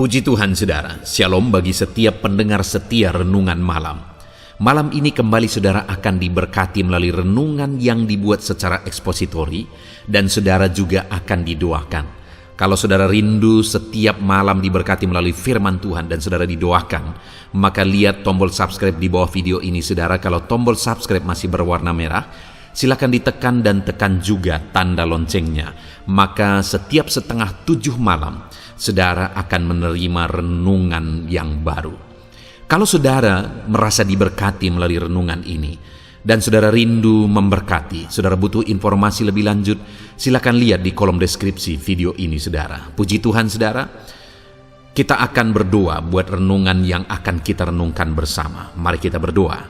Puji Tuhan saudara, shalom bagi setiap pendengar setia renungan malam. Malam ini kembali saudara akan diberkati melalui renungan yang dibuat secara ekspositori dan saudara juga akan didoakan. Kalau saudara rindu setiap malam diberkati melalui firman Tuhan dan saudara didoakan, maka lihat tombol subscribe di bawah video ini saudara. Kalau tombol subscribe masih berwarna merah, silakan ditekan dan tekan juga tanda loncengnya. Maka setiap 6:30 malam, saudara akan menerima renungan yang baru. Kalau saudara merasa diberkati melalui renungan ini, dan saudara rindu memberkati, saudara butuh informasi lebih lanjut, silakan lihat di kolom deskripsi video ini saudara. Puji Tuhan saudara, kita akan berdoa buat renungan yang akan kita renungkan bersama. Mari kita berdoa.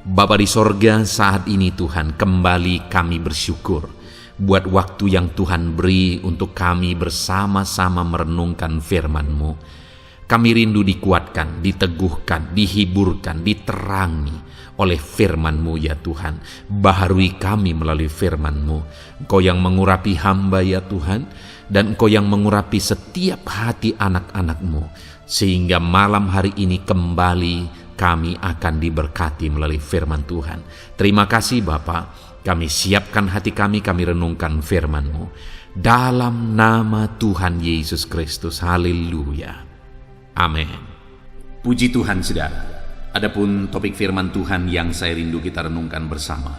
Bapa di sorga, saat ini Tuhan kembali kami bersyukur buat waktu yang Tuhan beri untuk kami bersama-sama merenungkan firman-Mu. Kami rindu dikuatkan, diteguhkan, dihiburkan, diterangi oleh firman-Mu ya Tuhan. Baharui kami melalui firman-Mu. Engkau yang mengurapi hamba ya Tuhan, dan Engkau yang mengurapi setiap hati anak-anak-Mu, sehingga malam hari ini kembali kami akan diberkati melalui firman Tuhan. Terima kasih Bapa. Kami siapkan hati kami renungkan firman-Mu. Dalam nama Tuhan Yesus Kristus. Haleluya. Amin. Puji Tuhan saudara. Adapun topik firman Tuhan yang saya rindu kita renungkan bersama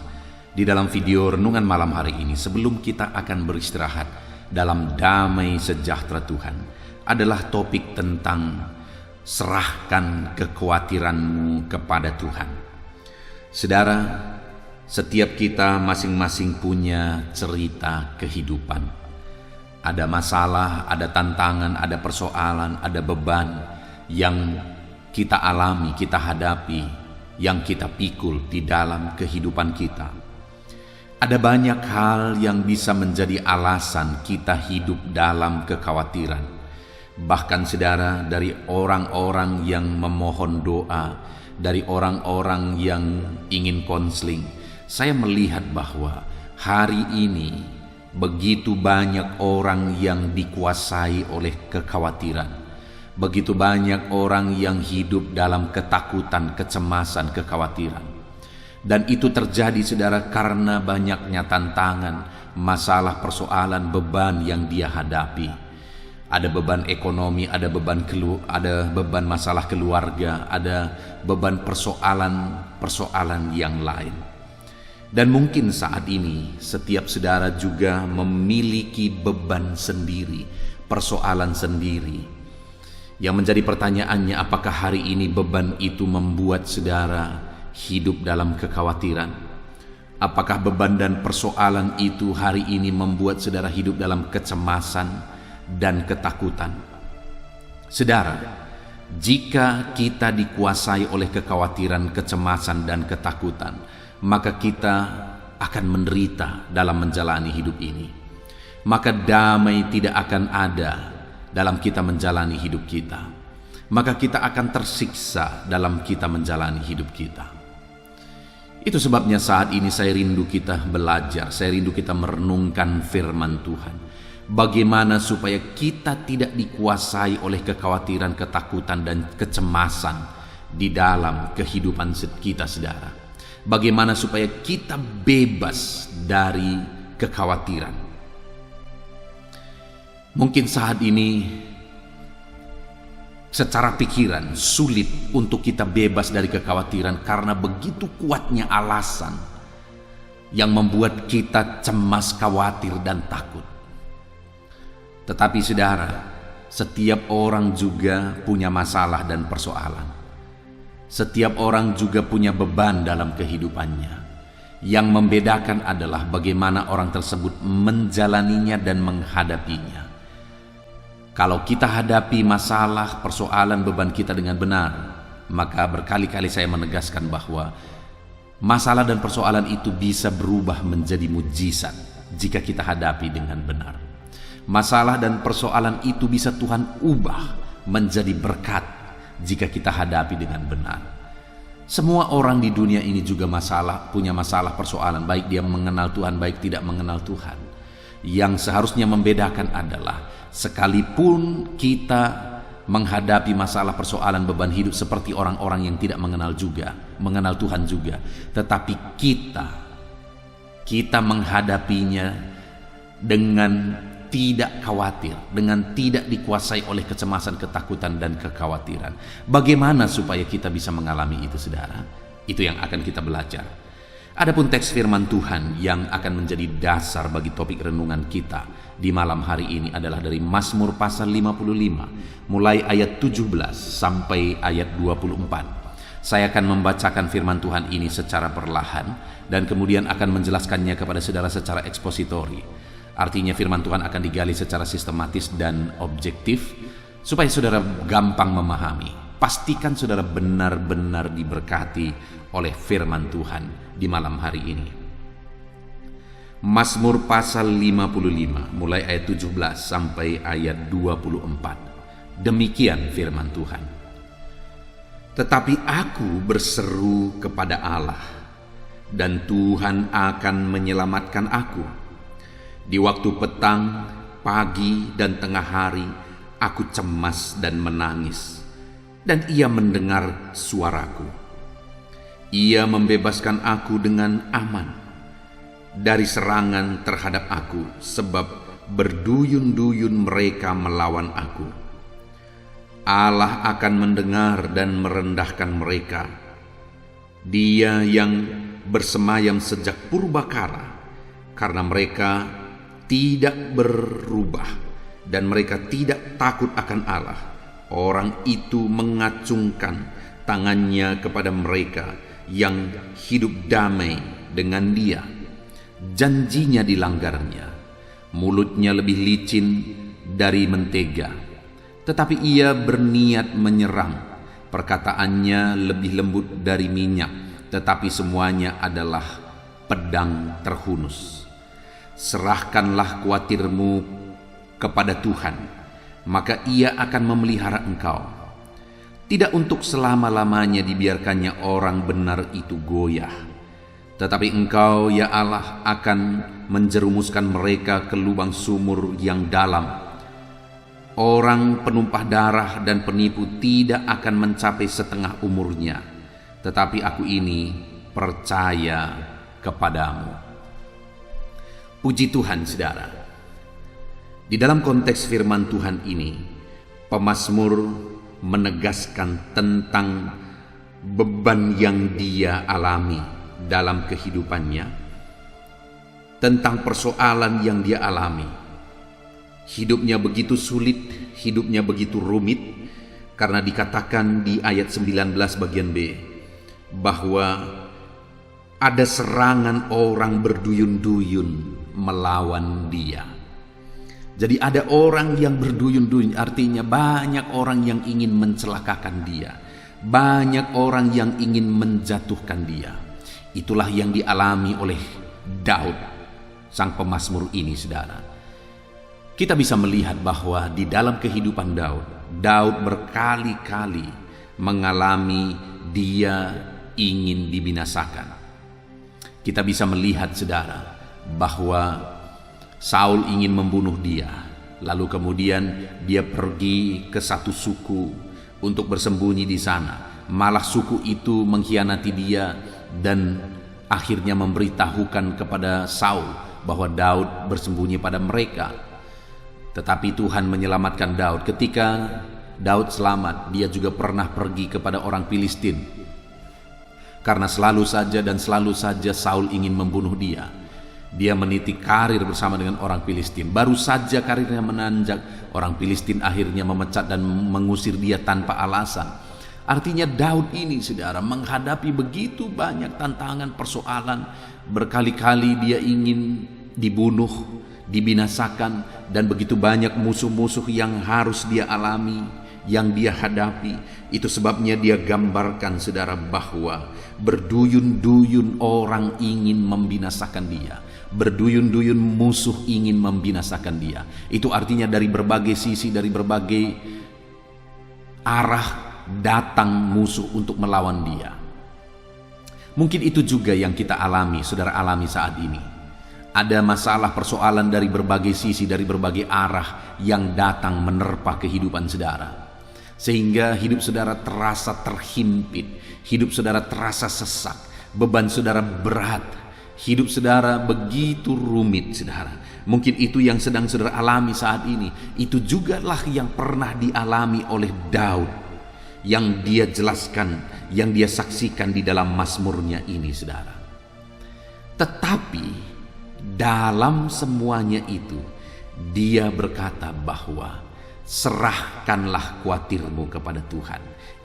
di dalam video renungan malam hari ini, sebelum kita akan beristirahat dalam damai sejahtera Tuhan, adalah topik tentang serahkan kekhawatiranmu kepada Tuhan. Saudara, setiap kita masing-masing punya cerita kehidupan. Ada masalah, ada tantangan, ada persoalan, ada beban yang kita alami, kita hadapi, yang kita pikul di dalam kehidupan kita. Ada banyak hal yang bisa menjadi alasan kita hidup dalam kekhawatiran. Bahkan saudara, dari orang-orang yang memohon doa, dari orang-orang yang ingin konseling, saya melihat bahwa hari ini begitu banyak orang yang dikuasai oleh kekhawatiran. Begitu banyak orang yang hidup dalam ketakutan, kecemasan, kekhawatiran. Dan itu terjadi saudara karena banyaknya tantangan, masalah, persoalan, beban yang dia hadapi. Ada beban ekonomi, ada beban masalah keluarga, ada beban persoalan yang lain. Dan mungkin saat ini setiap saudara juga memiliki beban sendiri, persoalan sendiri. Yang menjadi pertanyaannya, apakah hari ini beban itu membuat saudara hidup dalam kekhawatiran? Apakah beban dan persoalan itu hari ini membuat saudara hidup dalam kecemasan dan ketakutan? Saudara, jika kita dikuasai oleh kekhawatiran, kecemasan, dan ketakutan, maka kita akan menderita dalam menjalani hidup ini. Maka damai tidak akan ada dalam kita menjalani hidup kita. Maka kita akan tersiksa dalam kita menjalani hidup kita. Itu sebabnya saat ini saya rindu kita belajar, saya rindu kita merenungkan firman Tuhan. Bagaimana supaya kita tidak dikuasai oleh kekhawatiran, ketakutan, dan kecemasan di dalam kehidupan kita saudara. Bagaimana supaya kita bebas dari kekhawatiran. Mungkin saat ini secara pikiran sulit untuk kita bebas dari kekhawatiran karena begitu kuatnya alasan yang membuat kita cemas, khawatir, dan takut. Tetapi saudara, setiap orang juga punya masalah dan persoalan. Setiap orang juga punya beban dalam kehidupannya. Yang membedakan adalah bagaimana orang tersebut menjalaninya dan menghadapinya. Kalau kita hadapi masalah, persoalan, beban kita dengan benar, maka berkali-kali saya menegaskan bahwa masalah dan persoalan itu bisa berubah menjadi mujizat jika kita hadapi dengan benar. Masalah dan persoalan itu bisa Tuhan ubah menjadi berkat jika kita hadapi dengan benar. Semua orang di dunia ini juga punya masalah, persoalan, baik dia mengenal Tuhan, baik tidak mengenal Tuhan. Yang seharusnya membedakan adalah sekalipun kita menghadapi masalah persoalan beban hidup seperti orang-orang yang tidak mengenal Tuhan juga. Tetapi kita menghadapinya dengan tidak khawatir, dengan tidak dikuasai oleh kecemasan, ketakutan, dan kekhawatiran. Bagaimana supaya kita bisa mengalami itu, saudara? Itu yang akan kita belajar. Adapun teks firman Tuhan yang akan menjadi dasar bagi topik renungan kita di malam hari ini adalah dari Mazmur pasal 55, mulai ayat 17 sampai ayat 24. Saya akan membacakan firman Tuhan ini secara perlahan dan kemudian akan menjelaskannya kepada saudara secara ekspositori. Artinya firman Tuhan akan digali secara sistematis dan objektif supaya saudara gampang memahami. Pastikan saudara benar-benar diberkati oleh firman Tuhan di malam hari ini. Mazmur pasal 55 mulai ayat 17 sampai ayat 24. Demikian firman Tuhan. Tetapi aku berseru kepada Allah, dan Tuhan akan menyelamatkan aku. Di waktu petang, pagi, dan tengah hari, aku cemas dan menangis, dan Ia mendengar suaraku. Ia membebaskan aku dengan aman dari serangan terhadap aku, sebab berduyun-duyun mereka melawan aku. Allah akan mendengar dan merendahkan mereka. Dia yang bersemayam sejak purbakala, karena mereka tidak berubah dan mereka tidak takut akan Allah. Orang itu mengacungkan tangannya kepada mereka yang hidup damai dengan Dia. Janjinya dilanggarnya, mulutnya lebih licin dari mentega, tetapi ia berniat menyerang. Perkataannya lebih lembut dari minyak, tetapi semuanya adalah pedang terhunus. Serahkanlah khawatirmu kepada Tuhan, maka Ia akan memelihara engkau. Tidak untuk selama-lamanya dibiarkannya orang benar itu goyah, tetapi engkau, ya Allah, akan menjerumuskan mereka ke lubang sumur yang dalam. Orang penumpah darah dan penipu tidak akan mencapai setengah umurnya, tetapi aku ini percaya kepadamu. Puji Tuhan, saudara. Di dalam konteks firman Tuhan ini, pemazmur menegaskan tentang beban yang dia alami dalam kehidupannya, tentang persoalan yang dia alami. Hidupnya begitu sulit, hidupnya begitu rumit, karena dikatakan di ayat 19 bagian B, bahwa ada serangan orang berduyun-duyun melawan dia. Jadi ada orang yang berduyun-duyun, artinya banyak orang yang ingin mencelakakan dia, banyak orang yang ingin menjatuhkan dia. Itulah yang dialami oleh Daud, sang pemazmur ini, saudara. Kita bisa melihat bahwa di dalam kehidupan Daud berkali-kali mengalami dia ingin dibinasakan. Kita bisa melihat, saudara, bahwa Saul ingin membunuh dia, lalu kemudian dia pergi ke satu suku untuk bersembunyi di sana. Malah suku itu mengkhianati dia dan akhirnya memberitahukan kepada Saul bahwa Daud bersembunyi pada mereka. Tetapi Tuhan menyelamatkan Daud. Ketika Daud selamat, dia juga pernah pergi kepada orang Filistin, karena selalu saja Saul ingin membunuh dia. Dia meniti karir bersama dengan orang Filistin. Baru saja karirnya menanjak, orang Filistin akhirnya memecat dan mengusir dia tanpa alasan. Artinya Daud ini, saudara, menghadapi begitu banyak tantangan, persoalan. Berkali-kali dia ingin dibunuh, dibinasakan, dan begitu banyak musuh-musuh yang harus dia alami, yang dia hadapi. Itu sebabnya dia gambarkan, saudara, bahwa berduyun-duyun orang ingin membinasakan dia. Berduyun-duyun musuh ingin membinasakan dia. Itu artinya dari berbagai sisi, dari berbagai arah datang musuh untuk melawan dia. Mungkin itu juga yang kita alami, saudara alami saat ini. Ada masalah, persoalan dari berbagai sisi, dari berbagai arah yang datang menerpa kehidupan saudara. Sehingga hidup saudara terasa terhimpit, hidup saudara terasa sesak, beban saudara berat, hidup saudara begitu rumit, saudara. Mungkin itu yang sedang saudara alami saat ini. Itu jugalah yang pernah dialami oleh Daud, yang dia jelaskan, yang dia saksikan di dalam Mazmurnya ini, saudara. Tetapi dalam semuanya itu, dia berkata bahwa serahkanlah khawatirmu kepada Tuhan.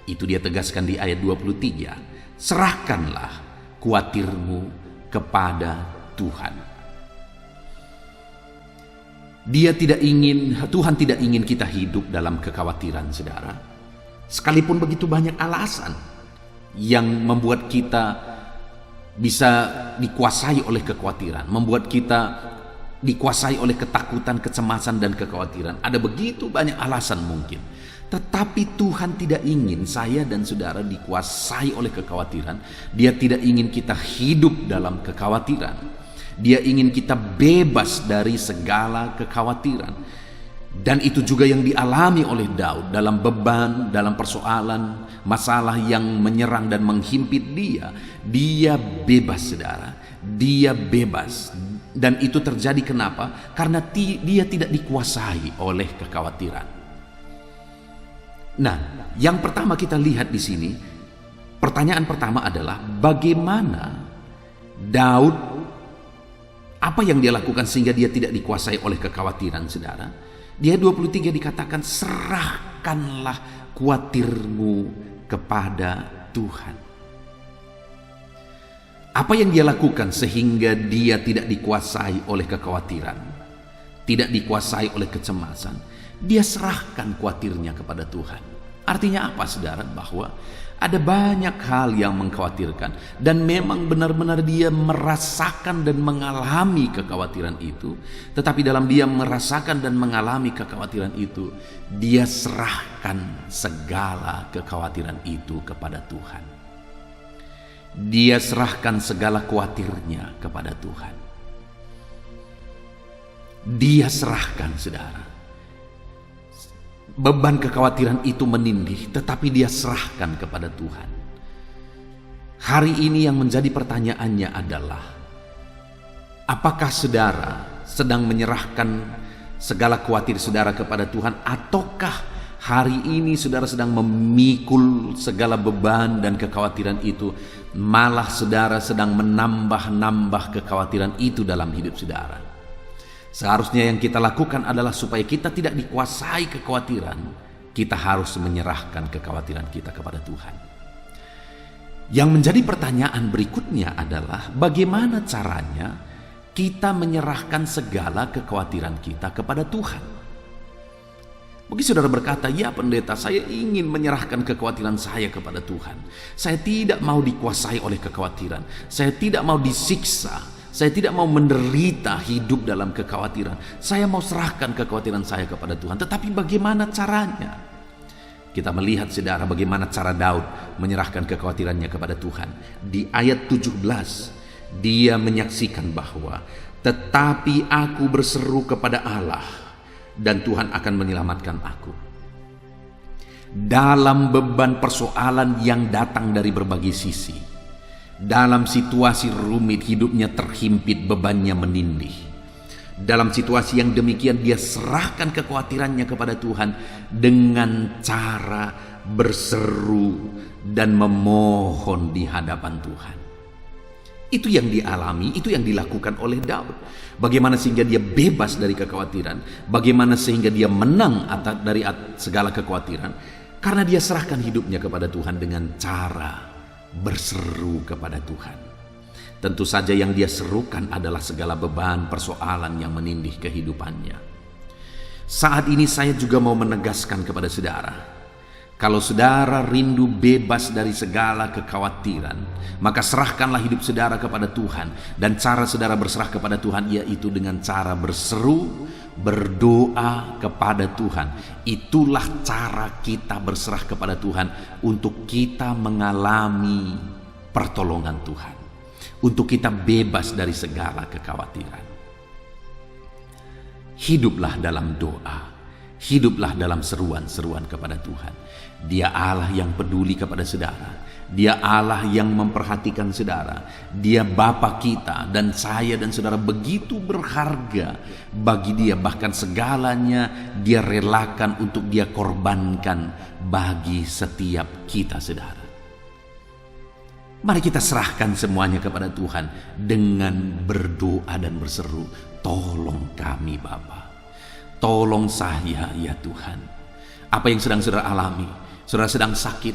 Itu dia tegaskan di ayat 23. Serahkanlah khawatirmu kepada Tuhan. Tuhan tidak ingin kita hidup dalam kekhawatiran, saudara. Sekalipun begitu banyak alasan yang membuat kita bisa dikuasai oleh kekhawatiran, membuat kita dikuasai oleh ketakutan, kecemasan, dan kekhawatiran. Ada begitu banyak alasan mungkin. Tetapi Tuhan tidak ingin saya dan saudara dikuasai oleh kekhawatiran. Dia tidak ingin kita hidup dalam kekhawatiran. Dia ingin kita bebas dari segala kekhawatiran. Dan itu juga yang dialami oleh Daud dalam beban, dalam persoalan, masalah yang menyerang dan menghimpit dia. Dia bebas, saudara. Dia bebas. Dan itu terjadi kenapa? Karena dia tidak dikuasai oleh kekhawatiran. Nah, yang pertama kita lihat di sini, pertanyaan pertama adalah bagaimana Daud, apa yang dia lakukan sehingga dia tidak dikuasai oleh kekhawatiran, saudara? Di ayat 23 dikatakan, serahkanlah khawatirmu kepada Tuhan. Apa yang dia lakukan sehingga dia tidak dikuasai oleh kekhawatiran, tidak dikuasai oleh kecemasan? Dia serahkan khawatirnya kepada Tuhan. Artinya apa, saudara? Bahwa ada banyak hal yang mengkhawatirkan, dan memang benar-benar dia merasakan dan mengalami kekhawatiran itu. Tetapi dalam dia merasakan dan mengalami kekhawatiran itu, dia serahkan segala kekhawatiran itu kepada Tuhan. Dia serahkan segala khawatirnya kepada Tuhan. Dia serahkan, saudara. Beban kekhawatiran itu menindih, tetapi dia serahkan kepada Tuhan. Hari ini yang menjadi pertanyaannya adalah, apakah saudara sedang menyerahkan segala khawatir saudara kepada Tuhan, ataukah hari ini saudara sedang memikul segala beban dan kekhawatiran itu, malah saudara sedang menambah-nambah kekhawatiran itu dalam hidup saudara? Seharusnya yang kita lakukan adalah supaya kita tidak dikuasai kekhawatiran, kita harus menyerahkan kekhawatiran kita kepada Tuhan. Yang menjadi pertanyaan berikutnya adalah bagaimana caranya kita menyerahkan segala kekhawatiran kita kepada Tuhan. Mungkin saudara berkata, ya pendeta, saya ingin menyerahkan kekhawatiran saya kepada Tuhan. Saya tidak mau dikuasai oleh kekhawatiran. Saya tidak mau disiksa. Saya tidak mau menderita hidup dalam kekhawatiran. Saya mau serahkan kekhawatiran saya kepada Tuhan. Tetapi bagaimana caranya? Kita melihat, saudara, bagaimana cara Daud menyerahkan kekhawatirannya kepada Tuhan. Di ayat 17, dia menyaksikan bahwa, tetapi aku berseru kepada Allah, dan Tuhan akan menyelamatkan aku. Dalam beban persoalan yang datang dari berbagai sisi, dalam situasi rumit, hidupnya terhimpit, bebannya menindih. Dalam situasi yang demikian, dia serahkan kekhawatirannya kepada Tuhan dengan cara berseru dan memohon di hadapan Tuhan. Itu yang dialami, itu yang dilakukan oleh Daud. Bagaimana sehingga dia bebas dari kekhawatiran, bagaimana sehingga dia menang dari segala kekhawatiran, karena dia serahkan hidupnya kepada Tuhan dengan cara berseru kepada Tuhan. Tentu saja yang dia serukan adalah segala beban persoalan yang menindih kehidupannya. Saat ini saya juga mau menegaskan kepada saudara, kalau saudara rindu bebas dari segala kekhawatiran, maka serahkanlah hidup saudara kepada Tuhan. Dan cara saudara berserah kepada Tuhan yaitu dengan cara berseru, berdoa kepada Tuhan. Itulah cara kita berserah kepada Tuhan untuk kita mengalami pertolongan Tuhan, untuk kita bebas dari segala kekhawatiran. Hiduplah dalam doa, Hiduplah dalam seruan-seruan kepada Tuhan. Dia Allah yang peduli kepada saudara. Dia Allah yang memperhatikan saudara. Dia Bapa kita, dan saya dan saudara begitu berharga bagi Dia. Bahkan segalanya Dia relakan untuk Dia korbankan bagi setiap kita, saudara. Mari kita serahkan semuanya kepada Tuhan dengan berdoa dan berseru, tolong kami Bapa. Tolong saya ya Tuhan. Apa yang sedang saudara alami, saudara sedang sakit,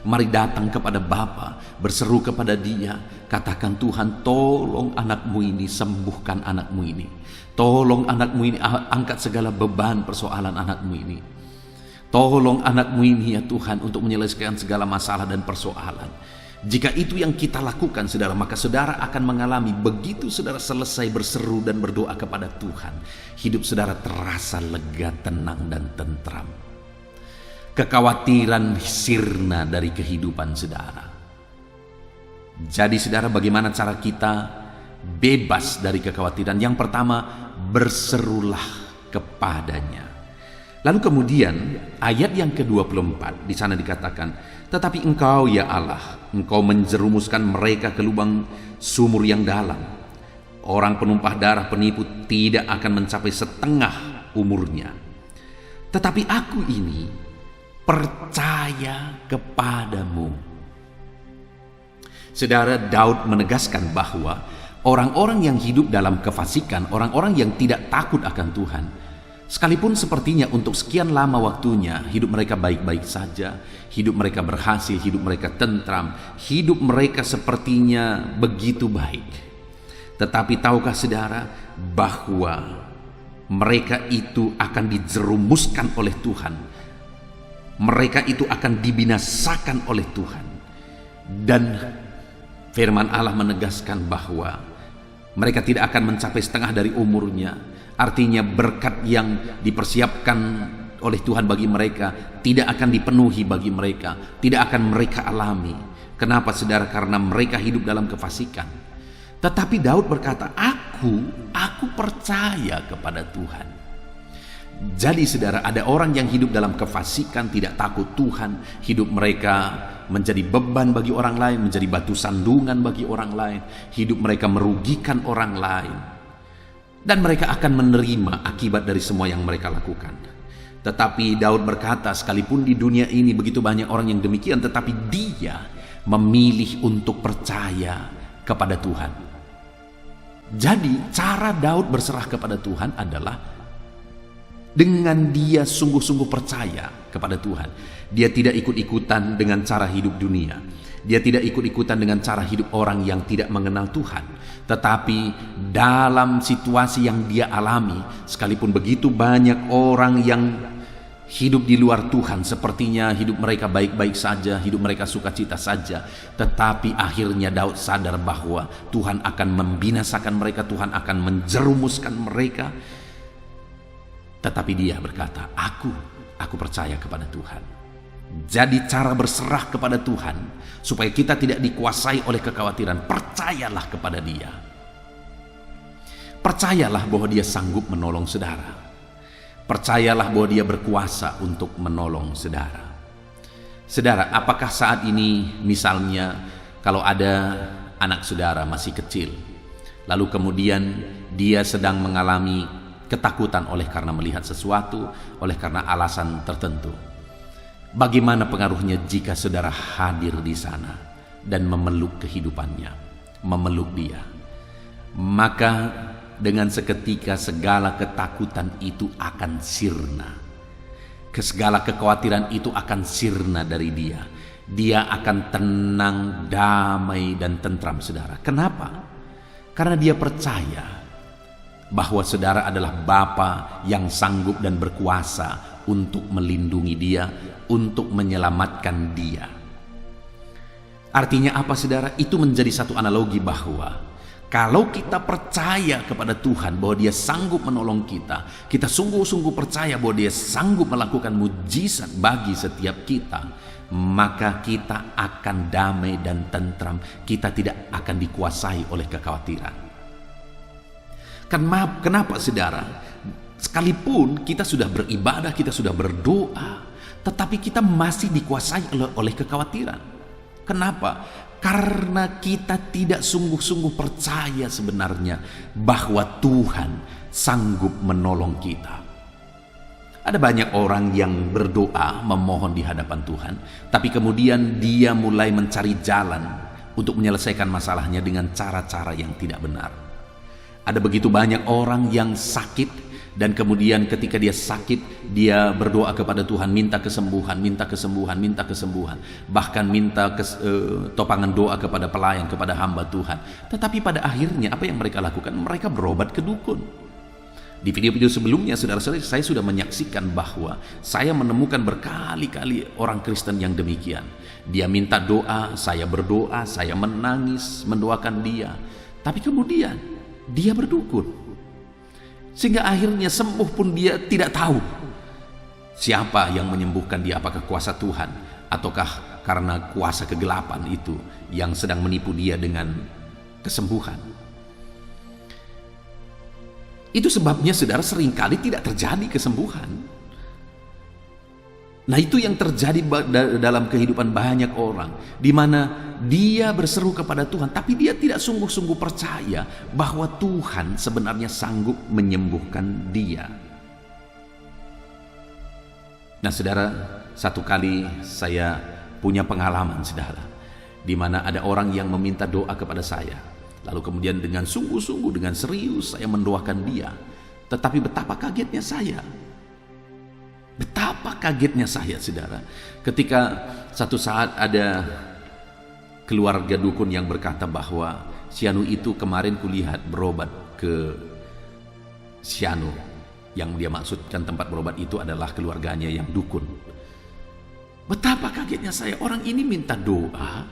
mari datang kepada Bapa, berseru kepada Dia, katakan, Tuhan tolong anakmu ini, sembuhkan anakmu ini. Tolong anakmu ini, angkat segala beban persoalan anakmu ini. Tolong anakmu ini ya Tuhan untuk menyelesaikan segala masalah dan persoalan. Jika itu yang kita lakukan, saudara, maka saudara akan mengalami, begitu saudara selesai berseru dan berdoa kepada Tuhan, hidup saudara terasa lega, tenang, dan tentram. Kekhawatiran sirna dari kehidupan saudara. Jadi saudara, bagaimana cara kita bebas dari kekhawatiran? Yang pertama, berserulah kepadanya. Lalu kemudian ayat yang ke-24 di sana dikatakan, tetapi Engkau ya Allah, Engkau menjerumuskan mereka ke lubang sumur yang dalam. Orang penumpah darah penipu tidak akan mencapai setengah umurnya. Tetapi aku ini percaya kepadamu. Saudara, Daud menegaskan bahwa orang-orang yang hidup dalam kefasikan, orang-orang yang tidak takut akan Tuhan, sekalipun sepertinya untuk sekian lama waktunya hidup mereka baik-baik saja, hidup mereka berhasil, hidup mereka tentram, hidup mereka sepertinya begitu baik. Tetapi tahukah saudara bahwa mereka itu akan dijerumuskan oleh Tuhan. Mereka itu akan dibinasakan oleh Tuhan. Dan firman Allah menegaskan bahwa mereka tidak akan mencapai setengah dari umurnya. Artinya berkat yang dipersiapkan oleh Tuhan bagi mereka tidak akan dipenuhi bagi mereka, tidak akan mereka alami. Kenapa saudara? Karena mereka hidup dalam kefasikan. Tetapi Daud berkata, aku percaya kepada Tuhan. Jadi saudara, ada orang yang hidup dalam kefasikan, tidak takut Tuhan, hidup mereka menjadi beban bagi orang lain, menjadi batu sandungan bagi orang lain, hidup mereka merugikan orang lain. Dan mereka akan menerima akibat dari semua yang mereka lakukan. Tetapi Daud berkata, sekalipun di dunia ini begitu banyak orang yang demikian, tetapi dia memilih untuk percaya kepada Tuhan. Jadi cara Daud berserah kepada Tuhan adalah dengan dia sungguh-sungguh percaya kepada Tuhan. Dia tidak ikut-ikutan dengan cara hidup dunia. Dia tidak ikut-ikutan dengan cara hidup orang yang tidak mengenal Tuhan. Tetapi dalam situasi yang dia alami, sekalipun begitu banyak orang yang hidup di luar Tuhan, sepertinya hidup mereka baik-baik saja, hidup mereka sukacita saja, tetapi akhirnya Daud sadar bahwa Tuhan akan membinasakan mereka, Tuhan akan menjerumuskan mereka. Tetapi dia berkata, aku percaya kepada Tuhan. Jadi cara berserah kepada Tuhan supaya kita tidak dikuasai oleh kekhawatiran, percayalah kepada Dia. Percayalah bahwa Dia sanggup menolong saudara. Percayalah bahwa Dia berkuasa untuk menolong saudara. Saudara, apakah saat ini misalnya kalau ada anak saudara masih kecil, lalu kemudian dia sedang mengalami ketakutan oleh karena melihat sesuatu, oleh karena alasan tertentu, bagaimana pengaruhnya jika saudara hadir di sana dan memeluk kehidupannya, memeluk dia? Maka dengan seketika segala ketakutan itu akan sirna. Segala kekhawatiran itu akan sirna dari dia. Dia akan tenang, damai, dan tentram saudara. Kenapa? Karena dia percaya bahwa saudara adalah Bapa yang sanggup dan berkuasa untuk melindungi dia, untuk menyelamatkan dia. Artinya apa saudara? Itu menjadi satu analogi bahwa kalau kita percaya kepada Tuhan bahwa Dia sanggup menolong kita, kita sungguh-sungguh percaya bahwa Dia sanggup melakukan mujizat bagi setiap kita, maka kita akan damai dan tentram. Kita tidak akan dikuasai oleh kekhawatiran. Kenapa saudara? Sekalipun kita sudah beribadah, kita sudah berdoa, tetapi kita masih dikuasai oleh kekhawatiran. Kenapa? Karena kita tidak sungguh-sungguh percaya sebenarnya bahwa Tuhan sanggup menolong kita. Ada banyak orang yang berdoa, memohon di hadapan Tuhan, tapi kemudian dia mulai mencari jalan untuk menyelesaikan masalahnya dengan cara-cara yang tidak benar. Ada begitu banyak orang yang sakit, dan kemudian ketika dia sakit, dia berdoa kepada Tuhan, minta kesembuhan, minta kesembuhan, minta kesembuhan. Bahkan minta topangan doa kepada pelayan, kepada hamba Tuhan. Tetapi pada akhirnya apa yang mereka lakukan? Mereka berobat ke dukun. Di video-video sebelumnya, saudara-saudara, saya sudah menyaksikan bahwa saya menemukan berkali-kali orang Kristen yang demikian. Dia minta doa, saya berdoa, saya menangis, mendoakan dia. Tapi kemudian dia berdukun. Sehingga akhirnya sembuh pun dia tidak tahu siapa yang menyembuhkan dia, apakah kuasa Tuhan ataukah karena kuasa kegelapan itu yang sedang menipu dia dengan kesembuhan. Itu sebabnya saudara seringkali tidak terjadi kesembuhan. Nah, itu yang terjadi dalam kehidupan banyak orang, di mana dia berseru kepada Tuhan, tapi dia tidak sungguh-sungguh percaya bahwa Tuhan sebenarnya sanggup menyembuhkan dia. Nah, saudara, satu kali saya punya pengalaman, saudara, di mana ada orang yang meminta doa kepada saya. Lalu kemudian dengan sungguh-sungguh, dengan serius saya mendoakan dia. Tetapi betapa kagetnya saya. Betapa kagetnya saya, saudara, ketika satu saat ada keluarga dukun yang berkata bahwa si Anu itu kemarin kulihat berobat ke si Anu. Yang dia maksudkan tempat berobat itu adalah keluarganya yang dukun. Betapa kagetnya saya, orang ini minta doa,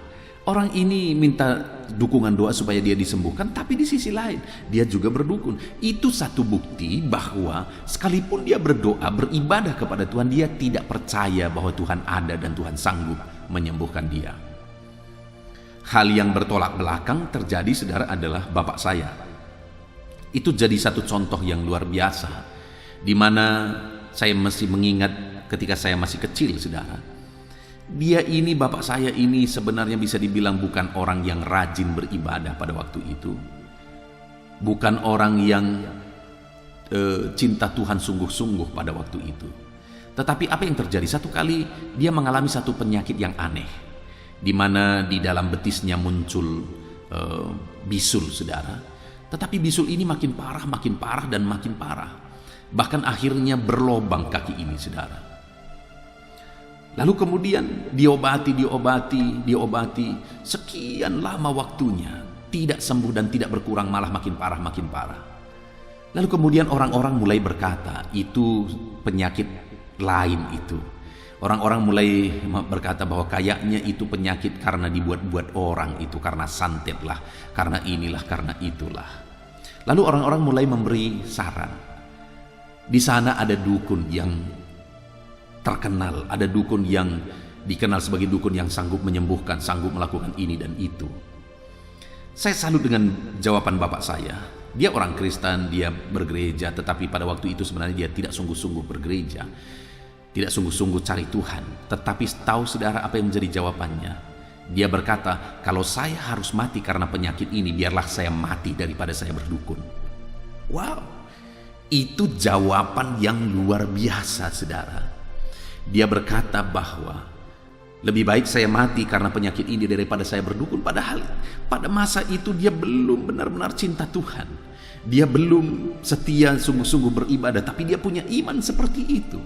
orang ini minta dukungan doa supaya dia disembuhkan, tapi di sisi lain dia juga berdukun. Itu satu bukti bahwa sekalipun dia berdoa, beribadah kepada Tuhan, dia tidak percaya bahwa Tuhan ada dan Tuhan sanggup menyembuhkan dia. Hal yang bertolak belakang terjadi, saudara, adalah bapak saya. Itu jadi satu contoh yang luar biasa, di mana saya masih mengingat ketika saya masih kecil, saudara. Dia ini, bapak saya ini sebenarnya bisa dibilang bukan orang yang rajin beribadah pada waktu itu. Bukan orang yang cinta Tuhan sungguh-sungguh pada waktu itu. Tetapi apa yang terjadi? Satu kali dia mengalami satu penyakit yang aneh, di mana di dalam betisnya muncul bisul, saudara. Tetapi bisul ini makin parah dan makin parah. Bahkan akhirnya berlobang kaki ini, saudara. Lalu kemudian diobati, sekian lama waktunya, tidak sembuh dan tidak berkurang, malah makin parah. Lalu kemudian orang-orang mulai berkata, itu penyakit lain itu. Orang-orang mulai berkata bahwa kayaknya itu penyakit karena dibuat-buat orang itu, karena santet lah, karena inilah, karena itulah. Lalu orang-orang mulai memberi saran. Di sana ada dukun yang terkenal, ada dukun yang dikenal sebagai dukun yang sanggup menyembuhkan, sanggup melakukan ini dan itu. Saya salut dengan jawaban bapak saya. Dia orang Kristen, dia bergereja, tetapi pada waktu itu sebenarnya dia tidak sungguh-sungguh bergereja, tidak sungguh-sungguh cari Tuhan. Tetapi tahu saudara apa yang menjadi jawabannya? Dia berkata, kalau saya harus mati karena penyakit ini, biarlah saya mati daripada saya berdukun. Wow, itu jawaban yang luar biasa, saudara. Dia berkata bahwa lebih baik saya mati karena penyakit ini daripada saya berdukun. Padahal pada masa itu dia belum benar-benar cinta Tuhan. Dia belum setia sungguh-sungguh beribadah, tapi dia punya iman seperti itu.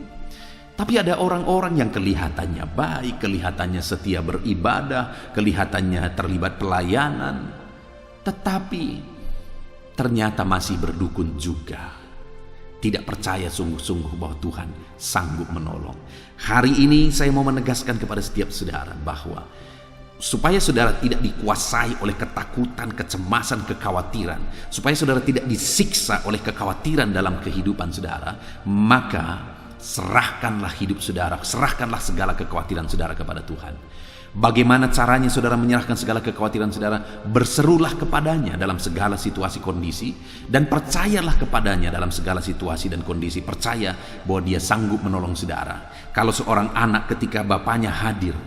Tapi ada orang-orang yang kelihatannya baik, kelihatannya setia beribadah, kelihatannya terlibat pelayanan, tetapi ternyata masih berdukun juga. Tidak percaya sungguh-sungguh bahwa Tuhan sanggup menolong. Hari ini saya mau menegaskan kepada setiap saudara bahwa supaya saudara tidak dikuasai oleh ketakutan, kecemasan, kekhawatiran, supaya saudara tidak disiksa oleh kekhawatiran dalam kehidupan saudara, maka serahkanlah hidup saudara, serahkanlah segala kekhawatiran saudara kepada Tuhan. Bagaimana caranya saudara menyerahkan segala kekhawatiran saudara? Berserulah kepadanya dalam segala situasi kondisi, dan percayalah kepadanya dalam segala situasi dan kondisi. Percaya bahwa dia sanggup menolong saudara. Kalau seorang anak ketika bapaknya hadir,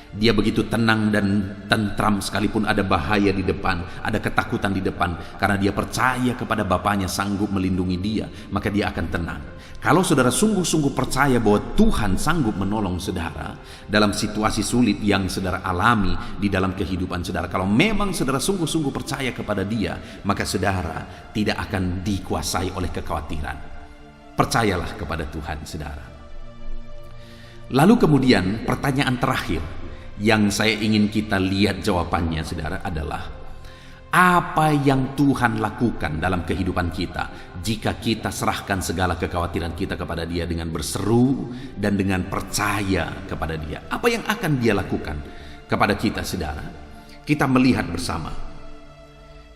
dia begitu tenang dan tentram sekalipun ada bahaya di depan, ada ketakutan di depan, karena dia percaya kepada bapaknya sanggup melindungi dia, maka dia akan tenang. Kalau saudara sungguh-sungguh percaya bahwa Tuhan sanggup menolong saudara dalam situasi sulit yang saudara alami di dalam kehidupan saudara, kalau memang saudara sungguh-sungguh percaya kepada dia, maka saudara tidak akan dikuasai oleh kekhawatiran. Percayalah kepada Tuhan saudara. Lalu kemudian pertanyaan terakhir yang saya ingin kita lihat jawabannya saudara adalah, apa yang Tuhan lakukan dalam kehidupan kita jika kita serahkan segala kekhawatiran kita kepada Dia dengan berseru dan dengan percaya kepada Dia? Apa yang akan Dia lakukan kepada kita saudara? Kita melihat bersama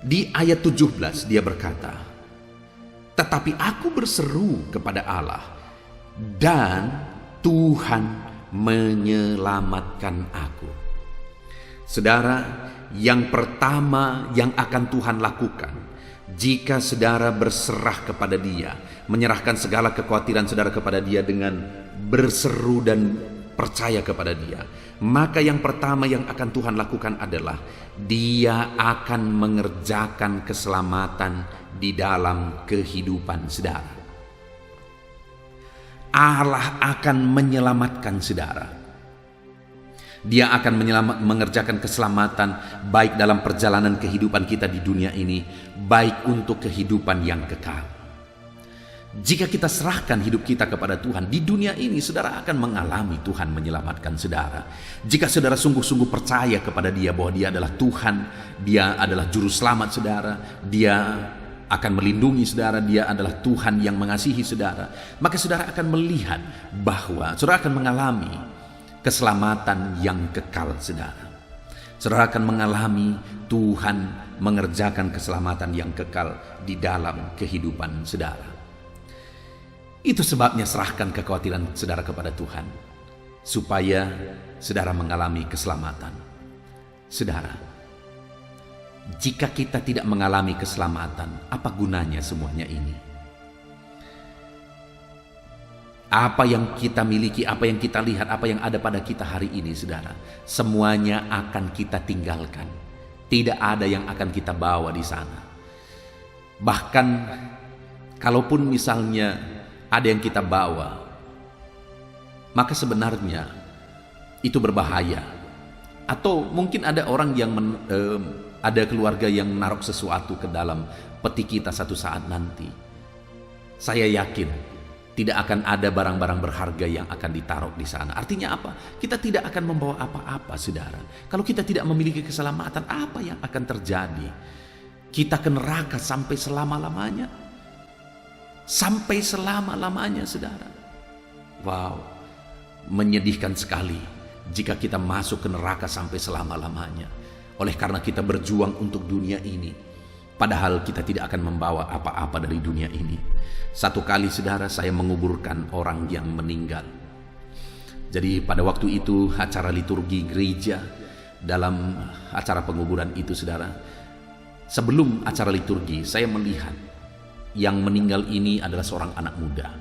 di ayat 17, Dia berkata, tetapi aku berseru kepada Allah dan Tuhan menyelamatkan aku. Saudara, yang pertama yang akan Tuhan lakukan jika saudara berserah kepada Dia, menyerahkan segala kekhawatiran saudara kepada Dia dengan berseru dan percaya kepada Dia, maka yang pertama yang akan Tuhan lakukan adalah Dia akan mengerjakan keselamatan di dalam kehidupan saudara. Allah akan menyelamatkan saudara. Dia akan mengerjakan keselamatan baik dalam perjalanan kehidupan kita di dunia ini, baik untuk kehidupan yang kekal. Jika kita serahkan hidup kita kepada Tuhan di dunia ini, saudara akan mengalami Tuhan menyelamatkan saudara. Jika saudara sungguh-sungguh percaya kepada Dia bahwa Dia adalah Tuhan, Dia adalah juru selamat saudara, Dia akan melindungi saudara, Dia adalah Tuhan yang mengasihi saudara, maka saudara akan melihat bahwa saudara akan mengalami keselamatan yang kekal saudara. Saudara akan mengalami Tuhan mengerjakan keselamatan yang kekal di dalam kehidupan saudara. Itu sebabnya serahkan kekhawatiran saudara kepada Tuhan, supaya saudara mengalami keselamatan. Saudara, jika kita tidak mengalami keselamatan, apa gunanya semuanya ini? Apa yang kita miliki, apa yang kita lihat, apa yang ada pada kita hari ini saudara, semuanya akan kita tinggalkan. Tidak ada yang akan kita bawa di sana. Bahkan kalaupun misalnya ada yang kita bawa, maka sebenarnya itu berbahaya. Atau mungkin ada orang yang ada keluarga yang menaruh sesuatu ke dalam peti kita satu saat nanti. Saya yakin tidak akan ada barang-barang berharga yang akan ditaruh di sana. Artinya apa? Kita tidak akan membawa apa-apa saudara. Kalau kita tidak memiliki keselamatan, apa yang akan terjadi? Kita ke neraka sampai selama-lamanya. Sampai selama-lamanya saudara. Wow, menyedihkan sekali jika kita masuk ke neraka sampai selama-lamanya. Oleh karena kita berjuang untuk dunia ini, padahal kita tidak akan membawa apa-apa dari dunia ini. Satu kali saudara, saya menguburkan orang yang meninggal. Jadi pada waktu itu acara liturgi gereja, dalam acara penguburan itu saudara, sebelum acara liturgi saya melihat yang meninggal ini adalah seorang anak muda.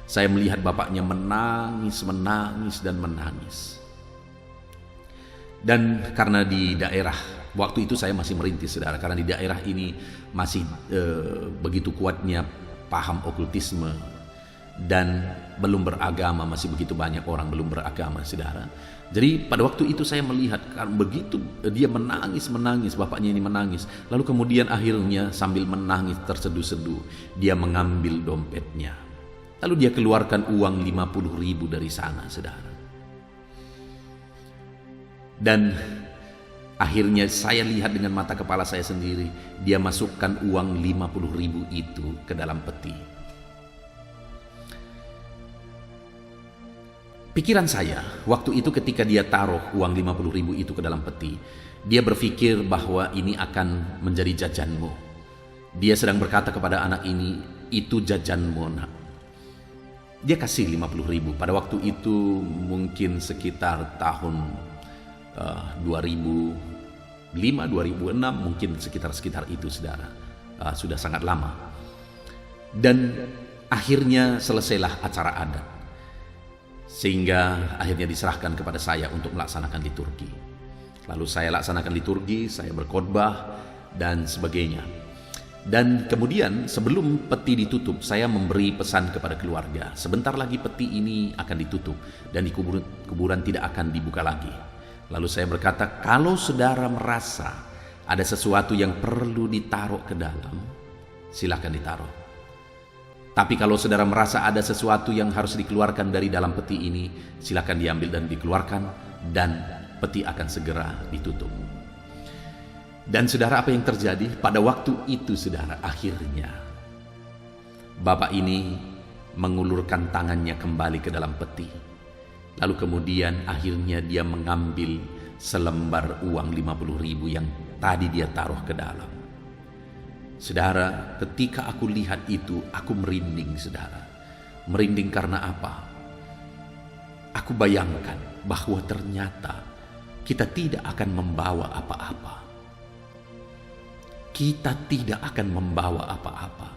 Saya melihat bapaknya menangis dan menangis. Dan karena di daerah waktu itu saya masih merintis saudara, karena di daerah ini masih begitu kuatnya paham okultisme dan belum beragama, masih begitu banyak orang belum beragama saudara. Jadi pada waktu itu saya melihat begitu dia menangis, bapaknya ini menangis. Lalu kemudian akhirnya sambil menangis terseduh-seduh, dia mengambil dompetnya. Lalu dia keluarkan uang 50.000 dari sana saudara. Dan akhirnya saya lihat dengan mata kepala saya sendiri, dia masukkan uang 50.000 itu ke dalam peti. Pikiran saya waktu itu ketika dia taruh uang 50.000 itu ke dalam peti, dia berpikir bahwa ini akan menjadi jajanmu. Dia sedang berkata kepada anak ini, itu jajanmu nak. Dia kasih 50.000. Pada waktu itu mungkin sekitar tahun 2005, 2006, mungkin sekitar itu, saudara. Sudah sangat lama. Dan akhirnya selesailah acara adat, sehingga akhirnya diserahkan kepada saya untuk melaksanakan liturgi. Lalu saya laksanakan liturgi, saya berkhotbah dan sebagainya. Dan kemudian sebelum peti ditutup, saya memberi pesan kepada keluarga, sebentar lagi peti ini akan ditutup dan di kuburan tidak akan dibuka lagi. Lalu saya berkata, kalau saudara merasa ada sesuatu yang perlu ditaruh ke dalam, silakan ditaruh. Tapi kalau saudara merasa ada sesuatu yang harus dikeluarkan dari dalam peti ini, silakan diambil dan dikeluarkan, dan peti akan segera ditutup. Dan saudara, apa yang terjadi? Pada waktu itu, saudara, akhirnya bapak ini mengulurkan tangannya kembali ke dalam peti. Lalu kemudian akhirnya dia mengambil selembar uang 50.000 yang tadi dia taruh ke dalam. Saudara, ketika aku lihat itu, aku merinding, saudara. Merinding karena apa? Aku bayangkan bahwa ternyata kita tidak akan membawa apa-apa. Kita tidak akan membawa apa-apa.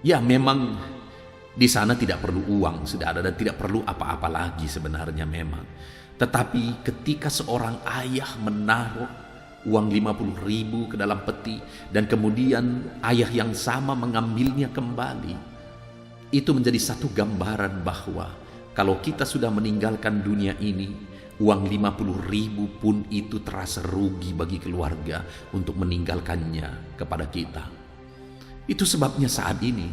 Ya, memang di sana tidak perlu uang, saudara, dan tidak perlu apa-apa lagi sebenarnya memang. Tetapi ketika seorang ayah menaruh uang 50.000 ke dalam peti, dan kemudian ayah yang sama mengambilnya kembali, itu menjadi satu gambaran bahwa kalau kita sudah meninggalkan dunia ini, uang 50.000 pun itu terasa rugi bagi keluarga untuk meninggalkannya kepada kita. Itu sebabnya saat ini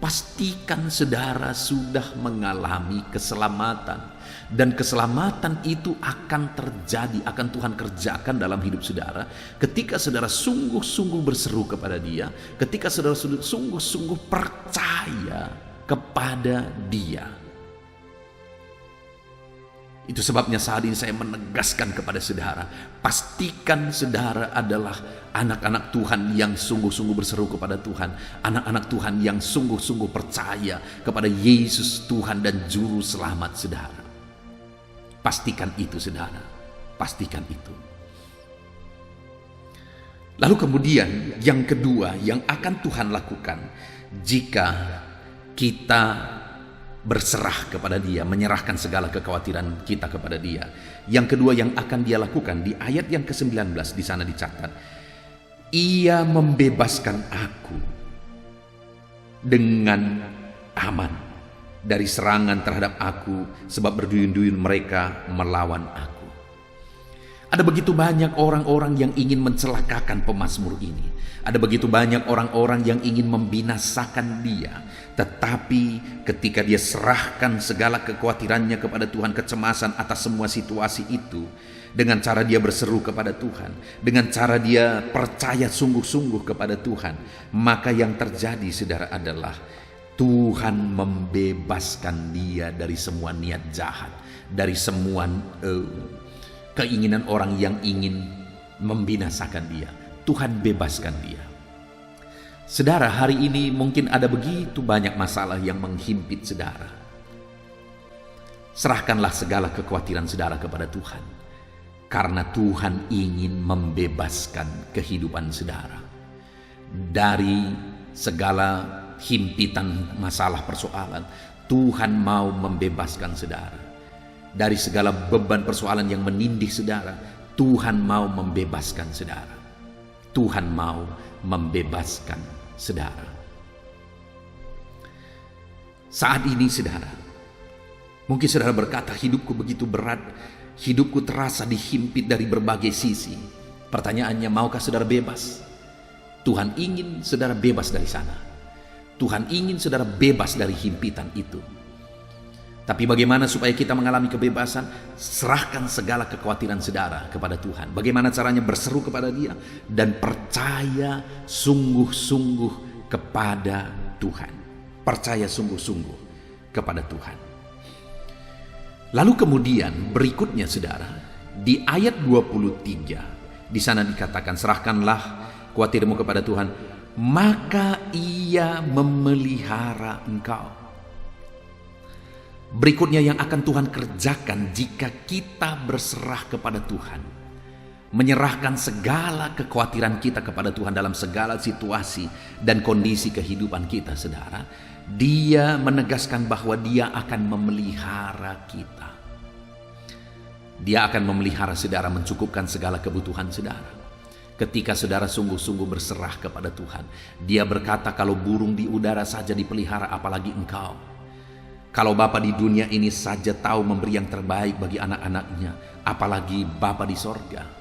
pastikan saudara sudah mengalami keselamatan, dan keselamatan itu akan terjadi, akan Tuhan kerjakan dalam hidup saudara ketika saudara sungguh-sungguh berseru kepada Dia, ketika saudara sungguh-sungguh percaya kepada Dia. Itu sebabnya saat ini saya menegaskan kepada saudara, pastikan saudara adalah anak-anak Tuhan yang sungguh-sungguh berseru kepada Tuhan, anak-anak Tuhan yang sungguh-sungguh percaya kepada Yesus Tuhan dan Juru Selamat saudara. Pastikan itu, saudara, pastikan itu. Lalu kemudian yang kedua yang akan Tuhan lakukan jika kita berserah kepada Dia, menyerahkan segala kekhawatiran kita kepada Dia. Yang kedua yang akan Dia lakukan di ayat yang ke-19 di sana dicatat, Ia membebaskan aku dengan aman dari serangan terhadap aku, sebab berduyun-duyun mereka melawan aku. Ada begitu banyak orang-orang yang ingin mencelakakan pemazmur ini. Ada begitu banyak orang-orang yang ingin membinasakan dia. Tetapi ketika dia serahkan segala kekhawatirannya kepada Tuhan, kecemasan atas semua situasi itu, dengan cara dia berseru kepada Tuhan, dengan cara dia percaya sungguh-sungguh kepada Tuhan, maka yang terjadi, saudara, adalah Tuhan membebaskan dia dari semua niat jahat, dari semua keinginan orang yang ingin membinasakan dia. Tuhan bebaskan dia. Saudara, hari ini mungkin ada begitu banyak masalah yang menghimpit saudara. Serahkanlah segala kekhawatiran saudara kepada Tuhan, karena Tuhan ingin membebaskan kehidupan saudara dari segala himpitan masalah persoalan. Tuhan mau membebaskan saudara dari segala beban persoalan yang menindih saudara. Tuhan mau membebaskan saudara. Tuhan mau membebaskan saudara. Saat ini saudara, mungkin saudara berkata, hidupku begitu berat, hidupku terasa dihimpit dari berbagai sisi. Pertanyaannya, maukah saudara bebas? Tuhan ingin saudara bebas dari sana. Tuhan ingin saudara bebas dari himpitan itu. Tapi bagaimana supaya kita mengalami kebebasan? Serahkan segala kekhawatiran saudara kepada Tuhan. Bagaimana caranya? Berseru kepada Dia dan percaya sungguh-sungguh kepada Tuhan. Percaya sungguh-sungguh kepada Tuhan. Lalu kemudian berikutnya saudara, di ayat 23 di sana dikatakan, serahkanlah khawatirmu kepada Tuhan, maka Ia memelihara engkau. Berikutnya yang akan Tuhan kerjakan jika kita berserah kepada Tuhan, menyerahkan segala kekhawatiran kita kepada Tuhan dalam segala situasi dan kondisi kehidupan kita, saudara. Dia menegaskan bahwa Dia akan memelihara kita. Dia akan memelihara saudara, mencukupkan segala kebutuhan saudara. Ketika saudara sungguh-sungguh berserah kepada Tuhan, Dia berkata, kalau burung di udara saja dipelihara, apalagi engkau. Kalau Bapa di dunia ini saja tahu memberi yang terbaik bagi anak-anaknya, apalagi Bapa di sorga.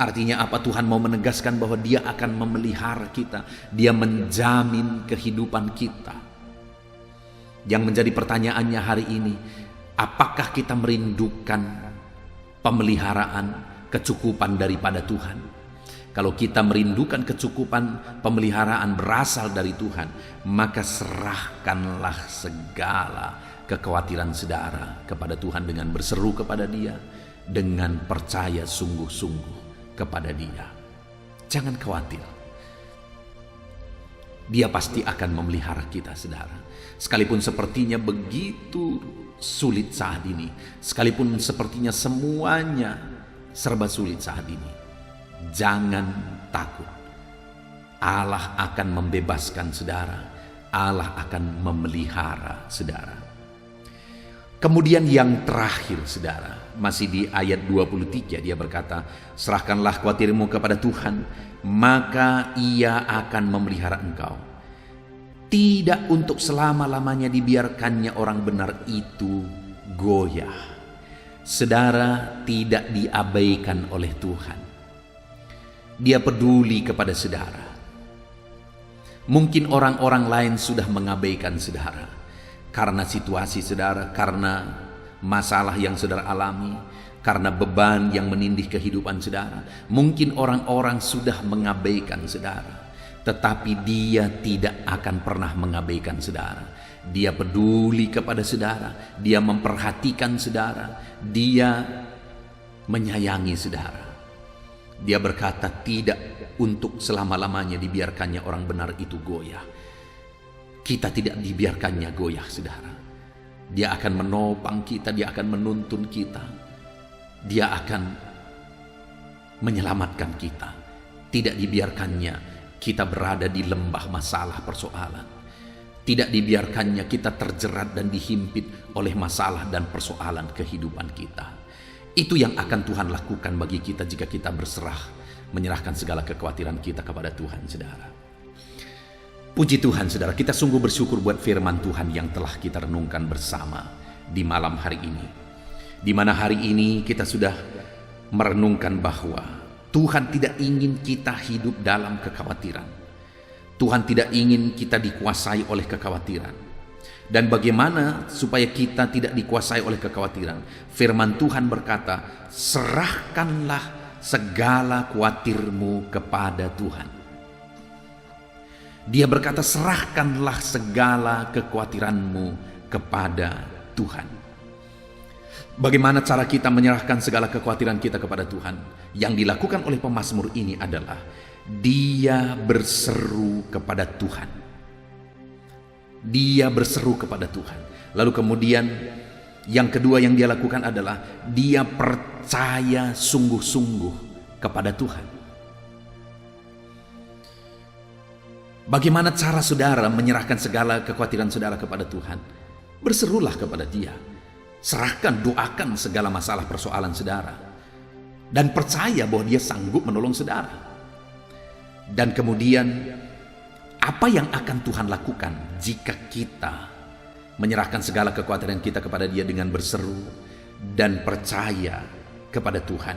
Artinya apa? Tuhan mau menegaskan bahwa Dia akan memelihara kita. Dia menjamin kehidupan kita. Yang menjadi pertanyaannya hari ini, apakah kita merindukan pemeliharaan, kecukupan daripada Tuhan? Kalau kita merindukan kecukupan, pemeliharaan berasal dari Tuhan, maka serahkanlah segala kekhawatiran saudara kepada Tuhan dengan berseru kepada Dia, dengan percaya sungguh-sungguh kepada Dia. Jangan khawatir. Dia pasti akan memelihara kita, saudara. Sekalipun sepertinya begitu sulit saat ini, sekalipun sepertinya semuanya serba sulit saat ini, jangan takut. Allah akan membebaskan saudara. Allah akan memelihara saudara. Kemudian yang terakhir, saudara, masih di ayat 23, dia berkata, serahkanlah khawatirmu kepada Tuhan, maka Ia akan memelihara engkau. Tidak untuk selama-lamanya dibiarkannya orang benar itu goyah. Saudara tidak diabaikan oleh Tuhan. Dia peduli kepada saudara. Mungkin orang-orang lain sudah mengabaikan saudara karena situasi saudara, karena masalah yang saudara alami, karena beban yang menindih kehidupan saudara. Mungkin orang-orang sudah mengabaikan saudara, tetapi Dia tidak akan pernah mengabaikan saudara. Dia peduli kepada saudara, Dia memperhatikan saudara, Dia menyayangi saudara. Dia berkata, tidak untuk selama-lamanya dibiarkannya orang benar itu goyah. Kita tidak dibiarkannya goyah, saudara. Dia akan menopang kita, Dia akan menuntun kita, Dia akan menyelamatkan kita. Tidak dibiarkannya kita berada di lembah masalah persoalan. Tidak dibiarkannya kita terjerat dan dihimpit oleh masalah dan persoalan kehidupan kita. Itu yang akan Tuhan lakukan bagi kita jika kita berserah, menyerahkan segala kekhawatiran kita kepada Tuhan, saudara. Puji Tuhan, saudara, kita sungguh bersyukur buat firman Tuhan yang telah kita renungkan bersama di malam hari ini. Di mana hari ini kita sudah merenungkan bahwa Tuhan tidak ingin kita hidup dalam kekhawatiran. Tuhan tidak ingin kita dikuasai oleh kekhawatiran. Dan bagaimana supaya kita tidak dikuasai oleh kekhawatiran? Firman Tuhan berkata, serahkanlah segala khawatirmu kepada Tuhan. Dia berkata, serahkanlah segala kekhawatiranmu kepada Tuhan. Bagaimana cara kita menyerahkan segala kekhawatiran kita kepada Tuhan? Yang dilakukan oleh pemazmur ini adalah dia berseru kepada Tuhan. Dia berseru kepada Tuhan. Lalu kemudian yang kedua yang dia lakukan adalah dia percaya sungguh-sungguh kepada Tuhan. Bagaimana cara saudara menyerahkan segala kekhawatiran saudara kepada Tuhan? Berserulah kepada Dia. Serahkan, doakan segala masalah persoalan saudara. Dan percaya bahwa Dia sanggup menolong saudara. Dan kemudian apa yang akan Tuhan lakukan jika kita menyerahkan segala kekhawatiran kita kepada Dia dengan berseru dan percaya kepada Tuhan?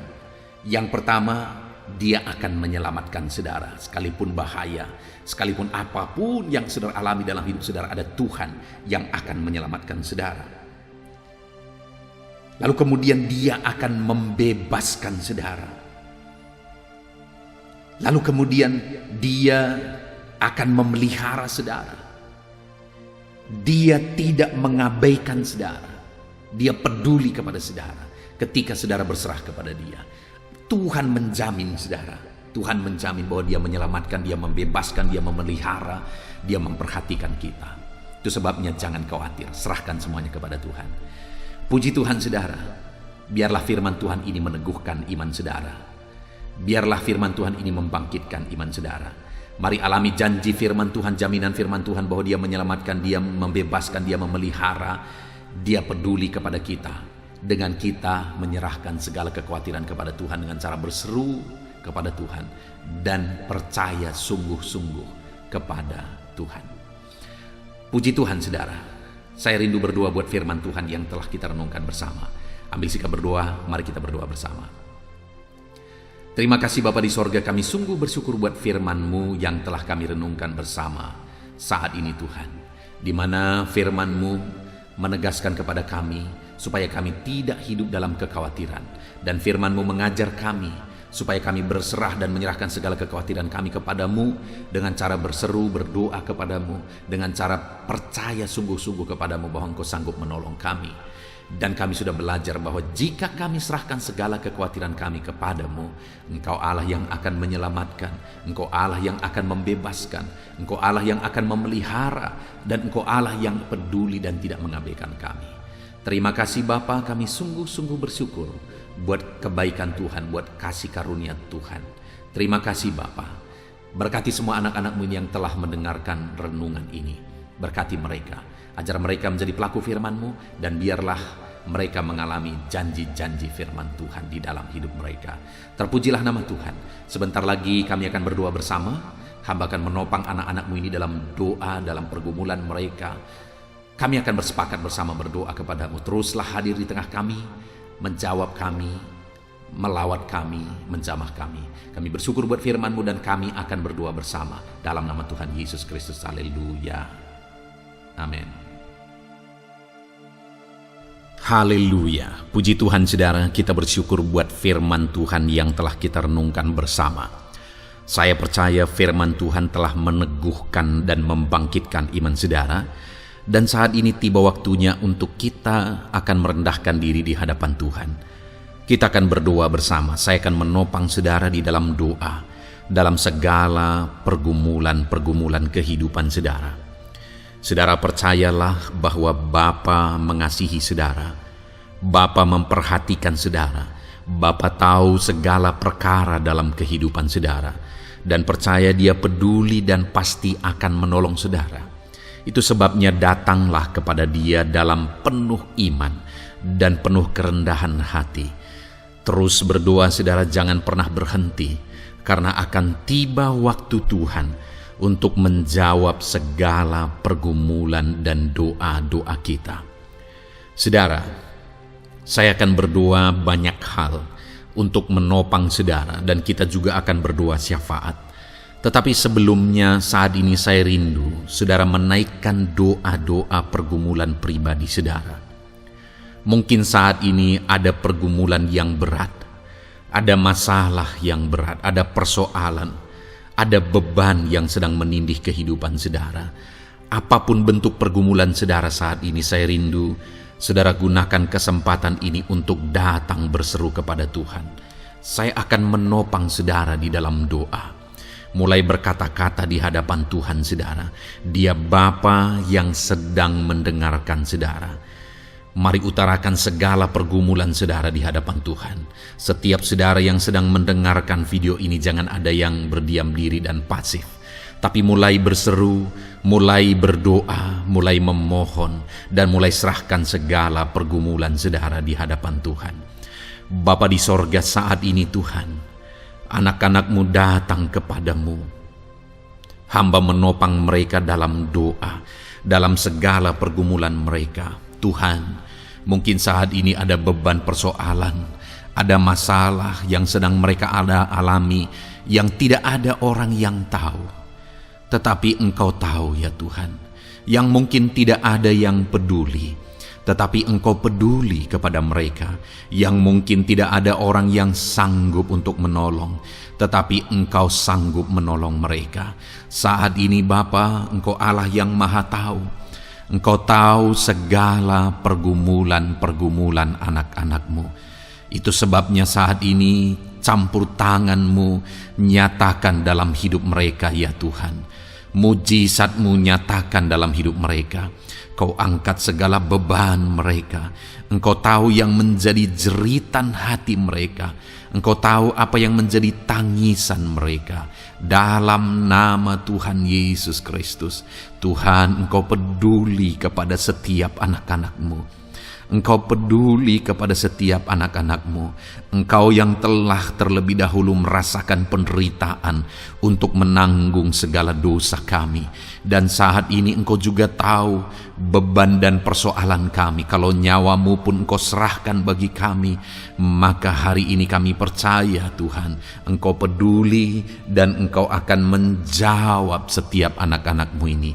Yang pertama, Dia akan menyelamatkan saudara. Sekalipun bahaya, sekalipun apapun yang saudara alami dalam hidup saudara, ada Tuhan yang akan menyelamatkan saudara. Lalu kemudian Dia akan membebaskan saudara. Lalu kemudian Dia akan memelihara saudara. Dia tidak mengabaikan saudara. Dia peduli kepada saudara ketika saudara berserah kepada Dia. Tuhan menjamin saudara. Tuhan menjamin bahwa Dia menyelamatkan, Dia membebaskan, Dia memelihara, Dia memperhatikan kita. Itu sebabnya jangan khawatir, serahkan semuanya kepada Tuhan. Puji Tuhan saudara, biarlah firman Tuhan ini meneguhkan iman saudara. Biarlah firman Tuhan ini membangkitkan iman saudara. Mari alami janji firman Tuhan, jaminan firman Tuhan bahwa Dia menyelamatkan, Dia membebaskan, Dia memelihara, Dia peduli kepada kita. Dengan kita menyerahkan segala kekhawatiran kepada Tuhan dengan cara berseru kepada Tuhan dan percaya sungguh-sungguh kepada Tuhan. Puji Tuhan saudara, saya rindu berdoa buat firman Tuhan yang telah kita renungkan bersama. Ambil sikap berdoa, mari kita berdoa bersama. Terima kasih Bapa di sorga, kami sungguh bersyukur buat firman-Mu yang telah kami renungkan bersama saat ini Tuhan. Di mana firman-Mu menegaskan kepada kami supaya kami tidak hidup dalam kekhawatiran. Dan firman-Mu mengajar kami supaya kami berserah dan menyerahkan segala kekhawatiran kami kepadamu dengan cara berseru, berdoa kepadamu, dengan cara percaya sungguh-sungguh kepadamu bahwa Engkau sanggup menolong kami. Dan kami sudah belajar bahwa jika kami serahkan segala kekhawatiran kami kepadamu, Engkau Allah yang akan menyelamatkan, Engkau Allah yang akan membebaskan, Engkau Allah yang akan memelihara, dan Engkau Allah yang peduli dan tidak mengabaikan kami. Terima kasih Bapa, kami sungguh-sungguh bersyukur buat kebaikan Tuhan, buat kasih karunia Tuhan. Terima kasih Bapa. Berkati semua anak-anak-Mu yang telah mendengarkan renungan ini. Berkati mereka, ajar mereka menjadi pelaku firman-Mu, dan biarlah mereka mengalami janji-janji firman Tuhan di dalam hidup mereka. Terpujilah nama Tuhan. Sebentar lagi kami akan berdoa bersama. Hamba akan menopang anak-anak-Mu ini dalam doa, dalam pergumulan mereka. Kami akan bersepakat bersama berdoa kepadamu. Teruslah hadir di tengah kami, menjawab kami, melawat kami, menjamah kami. Kami bersyukur buat firman-Mu dan kami akan berdoa bersama dalam nama Tuhan Yesus Kristus. Haleluya. Amin. Haleluya. Puji Tuhan saudara, kita bersyukur buat firman Tuhan yang telah kita renungkan bersama. Saya percaya firman Tuhan telah meneguhkan dan membangkitkan iman saudara. Dan saat ini tiba waktunya untuk kita akan merendahkan diri di hadapan Tuhan. Kita akan berdoa bersama. Saya akan menopang saudara di dalam doa, dalam segala pergumulan-pergumulan kehidupan saudara. Saudara percayalah bahwa Bapa mengasihi saudara. Bapa memperhatikan saudara. Bapa tahu segala perkara dalam kehidupan saudara. Dan percaya Dia peduli dan pasti akan menolong saudara. Itu sebabnya datanglah kepada Dia dalam penuh iman dan penuh kerendahan hati. Terus berdoa saudara, jangan pernah berhenti, karena akan tiba waktu Tuhan untuk menjawab segala pergumulan dan doa-doa kita. Saudara, saya akan berdoa banyak hal untuk menopang saudara, dan kita juga akan berdoa syafaat. Tetapi sebelumnya saat ini saya rindu saudara menaikkan doa-doa pergumulan pribadi saudara. Mungkin saat ini ada pergumulan yang berat, ada masalah yang berat, ada persoalan, ada beban yang sedang menindih kehidupan saudara. Apapun bentuk pergumulan saudara saat ini, saya rindu saudara gunakan kesempatan ini untuk datang berseru kepada Tuhan. Saya akan menopang saudara di dalam doa. Mulai berkata-kata di hadapan Tuhan saudara. Dia Bapa yang sedang mendengarkan saudara. Mari utarakan segala pergumulan saudara di hadapan Tuhan. Setiap saudara yang sedang mendengarkan video ini, jangan ada yang berdiam diri dan pasif, tapi mulai berseru, mulai berdoa, mulai memohon, dan mulai serahkan segala pergumulan saudara di hadapan Tuhan. Bapa di sorga, saat ini Tuhan, anak-anak-Mu datang kepadamu. Hamba menopang mereka dalam doa, dalam segala pergumulan mereka. Tuhan, mungkin saat ini ada beban persoalan, ada masalah yang sedang mereka alami, yang tidak ada orang yang tahu. Tetapi Engkau tahu ya Tuhan, yang mungkin tidak ada yang peduli. Tetapi Engkau peduli kepada mereka, yang mungkin tidak ada orang yang sanggup untuk menolong, tetapi Engkau sanggup menolong mereka. Saat ini Bapa, Engkau Allah yang Maha Tahu. Engkau tahu segala pergumulan-pergumulan anak-anak-Mu. Itu sebabnya saat ini campur tangan-Mu nyatakan dalam hidup mereka ya Tuhan. Mujizat-Mu nyatakan dalam hidup mereka. Kau angkat segala beban mereka. Engkau tahu yang menjadi jeritan hati mereka. Engkau tahu apa yang menjadi tangisan mereka. Dalam nama Tuhan Yesus Kristus, Tuhan, Engkau peduli kepada setiap anak-anak-Mu. Engkau peduli kepada setiap anak-anak-Mu. Engkau yang telah terlebih dahulu merasakan penderitaan untuk menanggung segala dosa kami. Dan saat ini Engkau juga tahu beban dan persoalan kami. Kalau nyawa-Mu pun Engkau serahkan bagi kami, maka hari ini kami percaya Tuhan, Engkau peduli dan Engkau akan menjawab setiap anak-anak-Mu ini.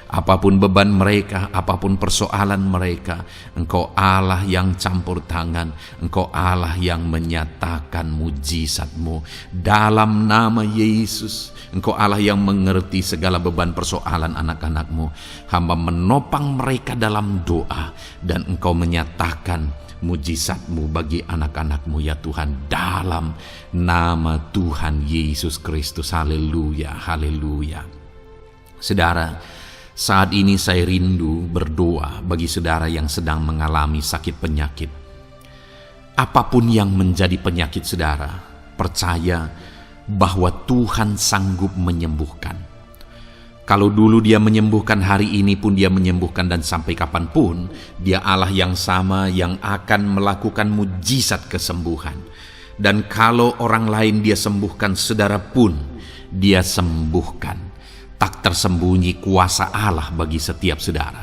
Apapun beban mereka, apapun persoalan mereka, Engkau Allah yang campur tangan, Engkau Allah yang menyatakan mujizat-Mu. Dalam nama Yesus, Engkau Allah yang mengerti segala beban persoalan anak-anak-Mu. Hamba menopang mereka dalam doa, dan Engkau menyatakan mujizat-Mu bagi anak-anak-Mu ya Tuhan, dalam nama Tuhan Yesus Kristus. Haleluya, haleluya. Saudara, saat ini saya rindu berdoa bagi saudara yang sedang mengalami sakit penyakit. Apapun yang menjadi penyakit saudara, percaya bahwa Tuhan sanggup menyembuhkan. Kalau dulu Dia menyembuhkan, hari ini pun Dia menyembuhkan, dan sampai kapanpun Dia Allah yang sama yang akan melakukan mujizat kesembuhan. Dan kalau orang lain Dia sembuhkan, saudara pun Dia sembuhkan. Tak tersembunyi kuasa Allah bagi setiap saudara.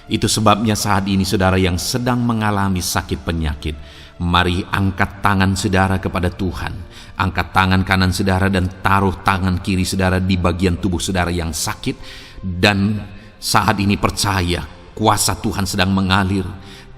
Itu sebabnya saat ini saudara yang sedang mengalami sakit penyakit, mari angkat tangan saudara kepada Tuhan. Angkat tangan kanan saudara dan taruh tangan kiri saudara di bagian tubuh saudara yang sakit. Dan saat ini percaya kuasa Tuhan sedang mengalir.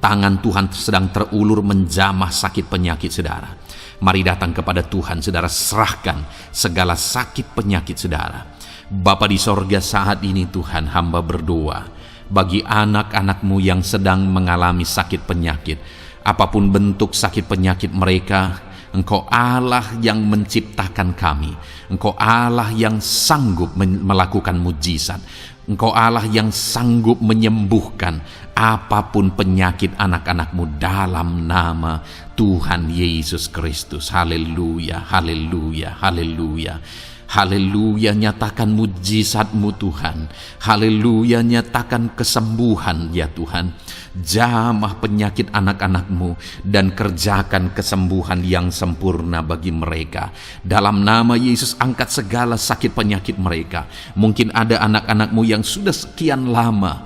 Tangan Tuhan sedang terulur menjamah sakit penyakit saudara. Mari datang kepada Tuhan saudara, serahkan segala sakit penyakit saudara. Bapa di sorga, saat ini Tuhan, hamba berdoa bagi anak-anak-Mu yang sedang mengalami sakit penyakit. Apapun bentuk sakit penyakit mereka, Engkau Allah yang menciptakan kami. Engkau Allah yang sanggup melakukan mujizat. Engkau Allah yang sanggup menyembuhkan apapun penyakit anak-anak-Mu dalam nama Tuhan Yesus Kristus. Haleluya, haleluya, haleluya. Haleluya, nyatakan mujizat-Mu Tuhan. Haleluya, nyatakan kesembuhan ya Tuhan. Jamah penyakit anak-anak-Mu dan kerjakan kesembuhan yang sempurna bagi mereka. Dalam nama Yesus, angkat segala sakit penyakit mereka. Mungkin ada anak-anak-Mu yang sudah sekian lama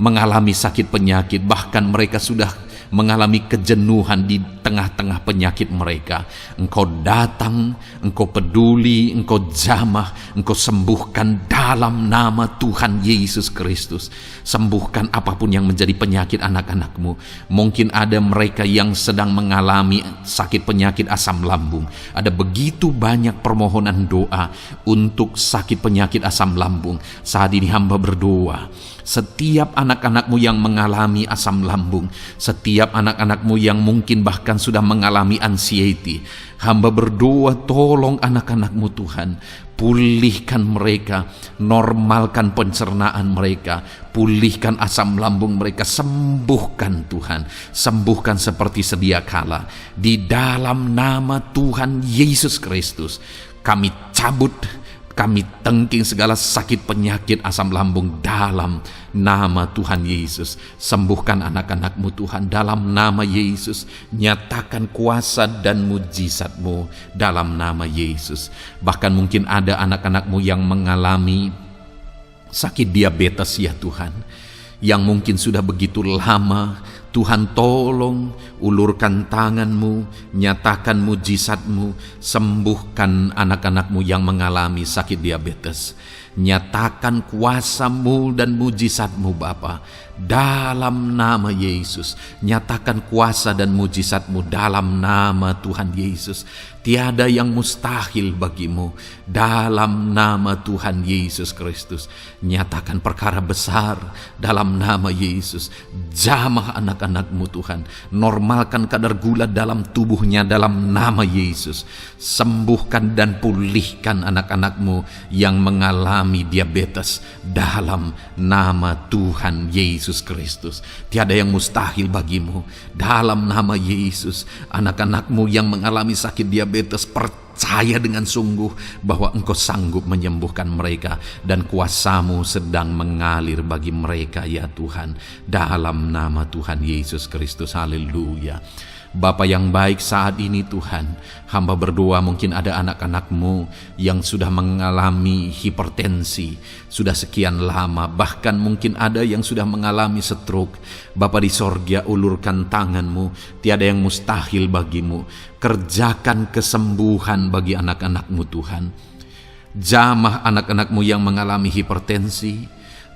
mengalami sakit penyakit, bahkan mereka sudah mengalami kejenuhan di tengah-tengah penyakit mereka. Engkau datang, Engkau peduli, Engkau jamah, Engkau sembuhkan dalam nama Tuhan Yesus Kristus. Sembuhkan apapun yang menjadi penyakit anak-anak-Mu. Mungkin ada mereka yang sedang mengalami sakit penyakit asam lambung. Ada begitu banyak permohonan doa untuk sakit penyakit asam lambung. Saat ini hamba berdoa, setiap anak-anak-Mu yang mengalami asam lambung, setiap anak-anak-Mu yang mungkin bahkan sudah mengalami anxiety, hamba berdoa, tolong anak-anak-Mu Tuhan, pulihkan mereka, normalkan pencernaan mereka, pulihkan asam lambung mereka, sembuhkan Tuhan, sembuhkan seperti sedia kala. Di dalam nama Tuhan Yesus Kristus, kami cabut, kami tengking segala sakit penyakit asam lambung dalam nama Tuhan Yesus. Sembuhkan anak-anak-Mu Tuhan dalam nama Yesus. Nyatakan kuasa dan mujizat-Mu dalam nama Yesus. Bahkan mungkin ada anak-anak-Mu yang mengalami sakit diabetes ya Tuhan, yang mungkin sudah begitu lama. Tuhan, tolong ulurkan tangan-Mu, nyatakan mujizat-Mu, sembuhkan anak-anak-Mu yang mengalami sakit diabetes. Nyatakan kuasa-Mu dan mujizat-Mu Bapa dalam nama Yesus. Nyatakan kuasa dan mujizat-Mu dalam nama Tuhan Yesus. Tiada yang mustahil bagi-Mu dalam nama Tuhan Yesus Kristus. Nyatakan perkara besar dalam nama Yesus. Jamah anak-anak anak-anak-Mu Tuhan. Normalkan kadar gula dalam tubuhnya dalam nama Yesus. Sembuhkan dan pulihkan anak-anak-Mu yang mengalami diabetes dalam nama Tuhan Yesus Kristus. Tiada yang mustahil bagimu. Dalam nama Yesus, anak-anak-Mu yang mengalami sakit diabetes, percaya dengan sungguh bahwa Engkau sanggup menyembuhkan mereka dan kuasa-Mu sedang mengalir bagi mereka ya Tuhan, dalam nama Tuhan Yesus Kristus. Haleluya. Bapa yang baik, saat ini Tuhan, hamba berdoa mungkin ada anak-anak-Mu yang sudah mengalami hipertensi sudah sekian lama, bahkan mungkin ada yang sudah mengalami stroke. Bapa di sorga, ulurkan tangan-Mu, tiada yang mustahil bagimu. Kerjakan kesembuhan bagi anak-anak-Mu Tuhan. Jamah anak-anak-Mu yang mengalami hipertensi,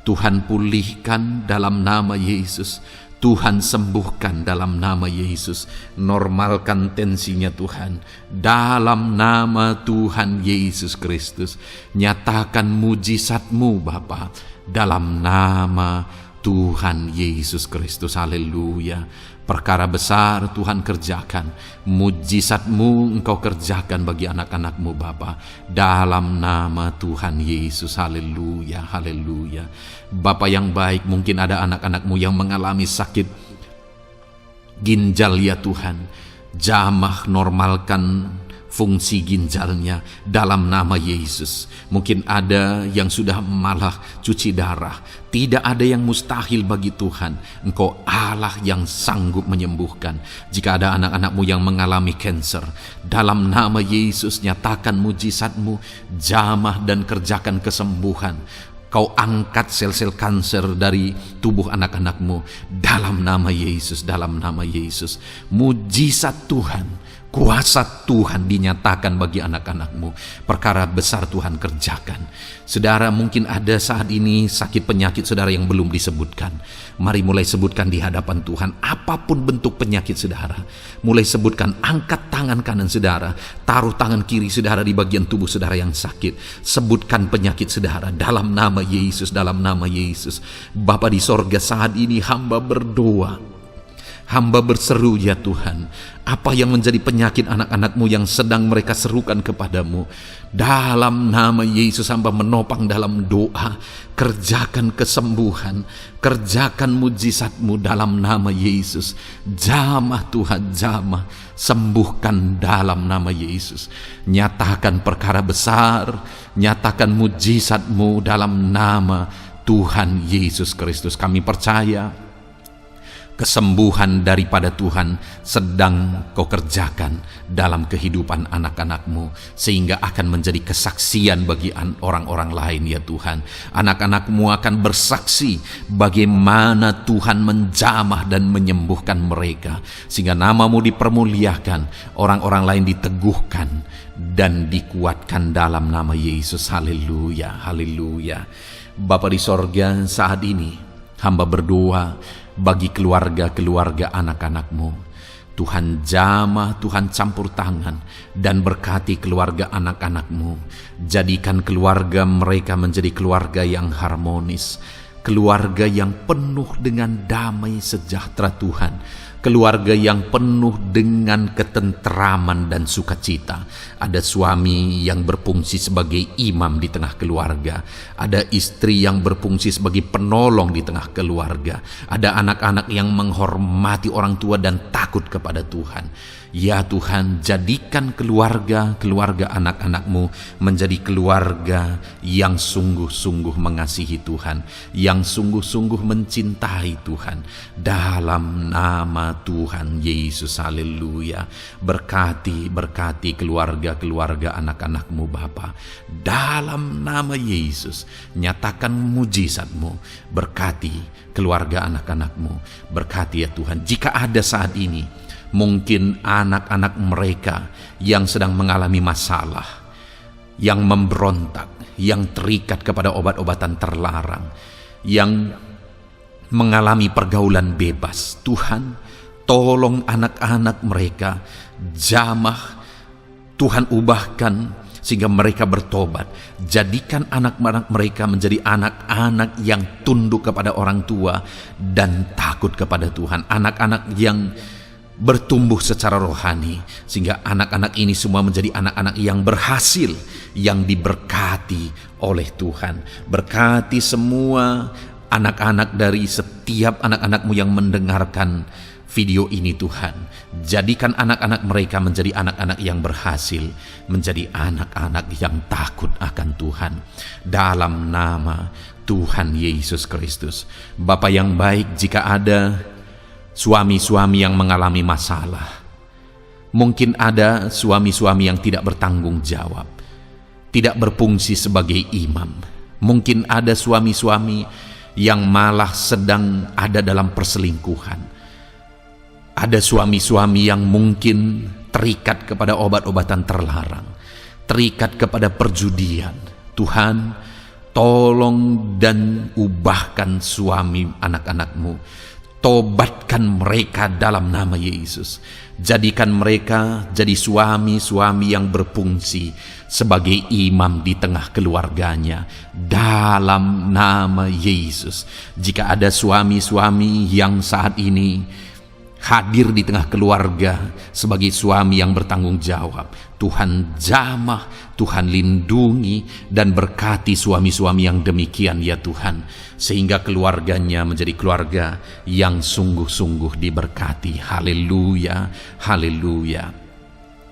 Tuhan pulihkan dalam nama Yesus. Tuhan sembuhkan dalam nama Yesus. Normalkan tensinya Tuhan dalam nama Tuhan Yesus Kristus. Nyatakan mujizat-Mu Bapa dalam nama Tuhan Yesus Kristus. Haleluya. Perkara besar Tuhan kerjakan, mujizat-Mu Engkau kerjakan bagi anak-anak-Mu Bapa, dalam nama Tuhan Yesus. Haleluya, haleluya. Bapa yang baik, mungkin ada anak-anak-Mu yang mengalami sakit ginjal ya Tuhan. Jamah normalkan fungsi ginjalnya dalam nama Yesus. Mungkin ada yang sudah malah cuci darah. Tidak ada yang mustahil bagi Tuhan. Engkau Allah yang sanggup menyembuhkan. Jika ada anak-anak-Mu yang mengalami kanker, dalam nama Yesus nyatakan mujizat-Mu, jamah dan kerjakan kesembuhan. Kau angkat sel-sel kanker dari tubuh anak-anak-Mu dalam nama Yesus, dalam nama Yesus. Mujizat Tuhan, kuasa Tuhan dinyatakan bagi anak-anak-Mu. Perkara besar Tuhan kerjakan. Saudara, mungkin ada saat ini sakit penyakit saudara yang belum disebutkan. Mari mulai sebutkan di hadapan Tuhan. Apapun bentuk penyakit saudara, mulai sebutkan. Angkat tangan kanan saudara, taruh tangan kiri saudara di bagian tubuh saudara yang sakit. Sebutkan penyakit saudara dalam nama Yesus, dalam nama Yesus. Bapa di sorga, saat ini hamba berdoa, hamba berseru ya Tuhan, apa yang menjadi penyakit anak-anak-Mu yang sedang mereka serukan kepadamu, dalam nama Yesus hamba menopang dalam doa. Kerjakan kesembuhan, kerjakan mujizat-Mu dalam nama Yesus. Jamah Tuhan, jamah, sembuhkan dalam nama Yesus. Nyatakan perkara besar, nyatakan mujizat-Mu dalam nama Tuhan Yesus Kristus. Kami percaya kesembuhan daripada Tuhan sedang Kau kerjakan dalam kehidupan anak-anak-Mu, sehingga akan menjadi kesaksian bagi orang-orang lain ya Tuhan. Anak-anak-Mu akan bersaksi bagaimana Tuhan menjamah dan menyembuhkan mereka, sehingga nama-Mu dipermuliakan, orang-orang lain diteguhkan dan dikuatkan dalam nama Yesus. Haleluya, haleluya. Bapa di sorga, saat ini hamba berdoa bagi keluarga-keluarga anak-anak-Mu. Tuhan jamah, Tuhan campur tangan dan berkati keluarga anak-anak-Mu. Jadikan keluarga mereka menjadi keluarga yang harmonis, keluarga yang penuh dengan damai sejahtera Tuhan, keluarga yang penuh dengan ketenteraman dan sukacita. Ada suami yang berfungsi sebagai imam di tengah keluarga, ada istri yang berfungsi sebagai penolong di tengah keluarga, ada anak-anak yang menghormati orang tua dan takut kepada Tuhan. Ya Tuhan, jadikan keluarga anak-anak-Mu menjadi keluarga yang sungguh-sungguh mengasihi Tuhan, yang sungguh-sungguh mencintai Tuhan, dalam nama Tuhan Yesus. Haleluya. Berkati keluarga anak-anak-Mu Bapa, dalam nama Yesus. Nyatakan mujizat-Mu, berkati keluarga anak-anak-Mu, berkati ya Tuhan. Jika ada saat ini mungkin anak-anak mereka yang sedang mengalami masalah, yang memberontak, yang terikat kepada obat-obatan terlarang, yang mengalami pergaulan bebas, Tuhan tolong anak-anak mereka, jamah Tuhan, ubahkan sehingga mereka bertobat. Jadikan anak-anak mereka menjadi anak-anak yang tunduk kepada orang tua dan takut kepada Tuhan. Anak-anak yang bertumbuh secara rohani, sehingga anak-anak ini semua menjadi anak-anak yang berhasil, yang diberkati oleh Tuhan. Berkati semua anak-anak dari setiap anak-anak-Mu yang mendengarkan video ini Tuhan. Jadikan anak-anak mereka menjadi anak-anak yang berhasil, menjadi anak-anak yang takut akan Tuhan. Dalam nama Tuhan Yesus Kristus. Bapa yang baik, jika ada suami-suami yang mengalami masalah, mungkin ada suami-suami yang tidak bertanggung jawab, tidak berfungsi sebagai imam. Mungkin ada suami-suami yang malah sedang ada dalam perselingkuhan. Ada suami-suami yang mungkin terikat kepada obat-obatan terlarang, terikat kepada perjudian. Tuhan, tolong dan ubahkan suami anak-anak-Mu. Tobatkan mereka dalam nama Yesus. Jadikan mereka jadi suami-suami yang berfungsi sebagai imam di tengah keluarganya. Dalam nama Yesus. Jika ada suami-suami yang saat ini hadir di tengah keluarga sebagai suami yang bertanggung jawab, Tuhan jamah, Tuhan lindungi dan berkati suami-suami yang demikian ya Tuhan, sehingga keluarganya menjadi keluarga yang sungguh-sungguh diberkati. Haleluya, haleluya.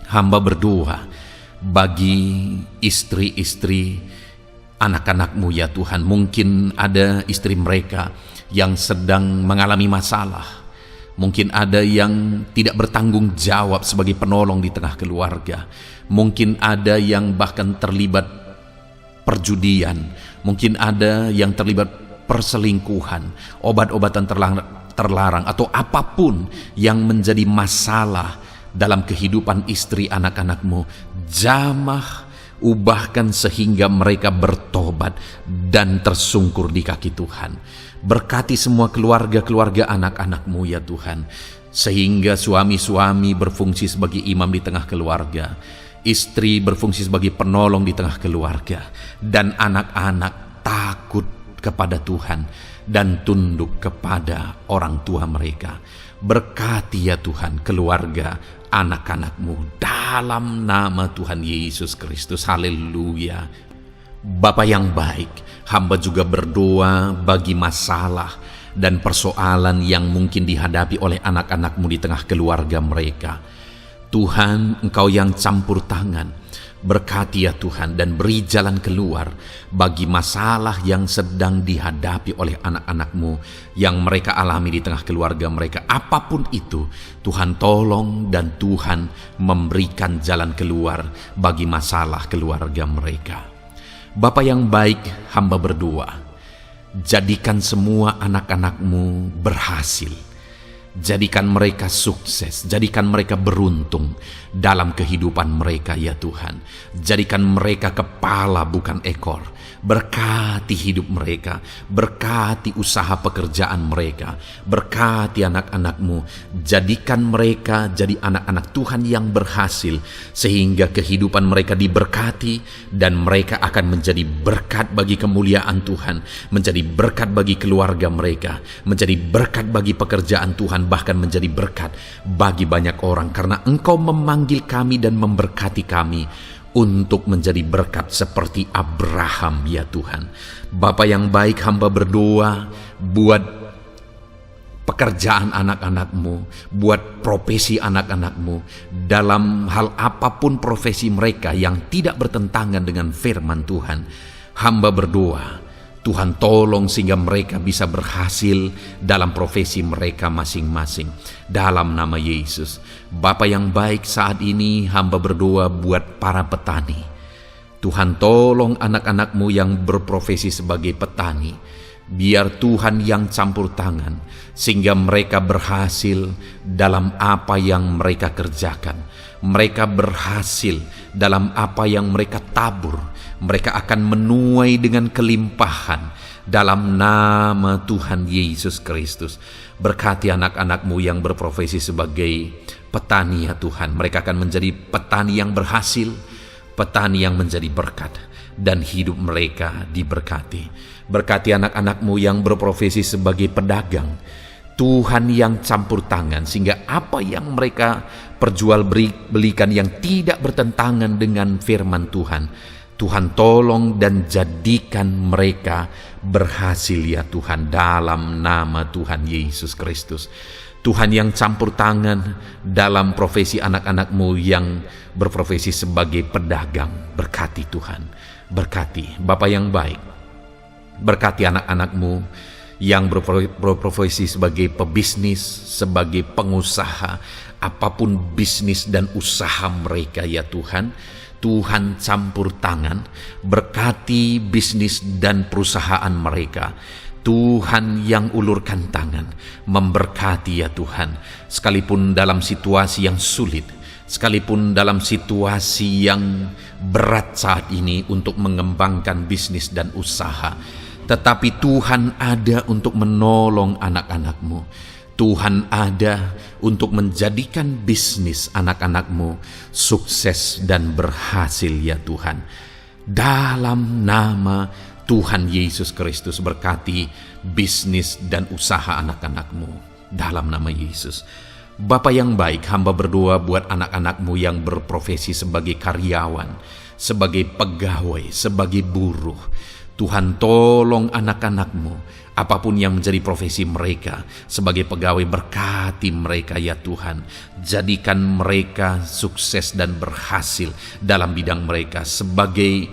Hamba berdoa bagi istri-istri anak-anak-Mu ya Tuhan. Mungkin ada istri mereka yang sedang mengalami masalah. Mungkin ada yang tidak bertanggung jawab sebagai penolong di tengah keluarga. Mungkin ada yang bahkan terlibat perjudian. Mungkin ada yang terlibat perselingkuhan, obat-obatan terlarang, atau apapun yang menjadi masalah dalam kehidupan istri anak-anak-Mu. Jamah, ubahkan sehingga mereka bertobat dan tersungkur di kaki Tuhan. Berkati semua keluarga-keluarga anak-anak-Mu ya Tuhan, sehingga suami-suami berfungsi sebagai imam di tengah keluarga, istri berfungsi sebagai penolong di tengah keluarga, dan anak-anak takut kepada Tuhan dan tunduk kepada orang tua mereka. Berkati ya Tuhan keluarga anak-anak-Mu dalam nama Tuhan Yesus Kristus. Haleluya. Bapa yang baik, hamba juga berdoa bagi masalah dan persoalan yang mungkin dihadapi oleh anak-anak-Mu di tengah keluarga mereka. Tuhan, Engkau yang campur tangan, berkati ya Tuhan dan beri jalan keluar bagi masalah yang sedang dihadapi oleh anak-anak-Mu yang mereka alami di tengah keluarga mereka. Apapun itu, Tuhan tolong dan Tuhan memberikan jalan keluar bagi masalah keluarga mereka. Bapa yang baik, hamba berdoa, jadikan semua anak-anak-Mu berhasil. Jadikan mereka sukses, jadikan mereka beruntung dalam kehidupan mereka ya Tuhan. Jadikan mereka kepala bukan ekor. Berkati hidup mereka, berkati usaha pekerjaan mereka, berkati anak-anak-Mu. Jadikan mereka jadi anak-anak Tuhan yang berhasil, sehingga kehidupan mereka diberkati dan mereka akan menjadi berkat bagi kemuliaan Tuhan, menjadi berkat bagi keluarga mereka, menjadi berkat bagi pekerjaan Tuhan, bahkan menjadi berkat bagi banyak orang, karena Engkau memanggil kami dan memberkati kami untuk menjadi berkat seperti Abraham ya Tuhan. Bapa yang baik, hamba berdoa buat pekerjaan anak-anak-Mu, buat profesi anak-anak-Mu, dalam hal apapun profesi mereka yang tidak bertentangan dengan firman Tuhan. Hamba berdoa Tuhan tolong sehingga mereka bisa berhasil dalam profesi mereka masing-masing. Dalam nama Yesus. Bapa yang baik, saat ini hamba berdoa buat para petani. Tuhan tolong anak-anak-Mu yang berprofesi sebagai petani. Biar Tuhan yang campur tangan sehingga mereka berhasil dalam apa yang mereka kerjakan. Mereka berhasil dalam apa yang mereka tabur. Mereka akan menuai dengan kelimpahan dalam nama Tuhan Yesus Kristus. Berkati anak-anak-Mu yang berprofesi sebagai petani ya Tuhan. Mereka akan menjadi petani yang berhasil, petani yang menjadi berkat, dan hidup mereka diberkati. Berkati anak-anak-Mu yang berprofesi sebagai pedagang, Tuhan yang campur tangan, sehingga apa yang mereka perjualbelikan yang tidak bertentangan dengan firman Tuhan, Tuhan tolong dan jadikan mereka berhasil ya Tuhan, dalam nama Tuhan Yesus Kristus. Tuhan yang campur tangan dalam profesi anak-anak-Mu yang berprofesi sebagai pedagang, berkati Tuhan, berkati Bapa yang baik, berkati anak-anak-Mu yang berprofesi sebagai pebisnis, sebagai pengusaha, apapun bisnis dan usaha mereka ya Tuhan, Tuhan campur tangan, berkati bisnis dan perusahaan mereka. Tuhan yang ulurkan tangan, memberkati ya Tuhan, sekalipun dalam situasi yang sulit, sekalipun dalam situasi yang berat saat ini untuk mengembangkan bisnis dan usaha, tetapi Tuhan ada untuk menolong anak-anak-Mu. Tuhan ada untuk menjadikan bisnis anak-anak-Mu sukses dan berhasil ya Tuhan. Dalam nama Tuhan Yesus Kristus, berkati bisnis dan usaha anak-anak-Mu. Dalam nama Yesus. Bapa yang baik, hamba berdoa buat anak-anak-Mu yang berprofesi sebagai karyawan, sebagai pegawai, sebagai buruh. Tuhan tolong anak-anak-Mu, apapun yang menjadi profesi mereka, sebagai pegawai berkati mereka ya Tuhan. Jadikan mereka sukses dan berhasil dalam bidang mereka. Sebagai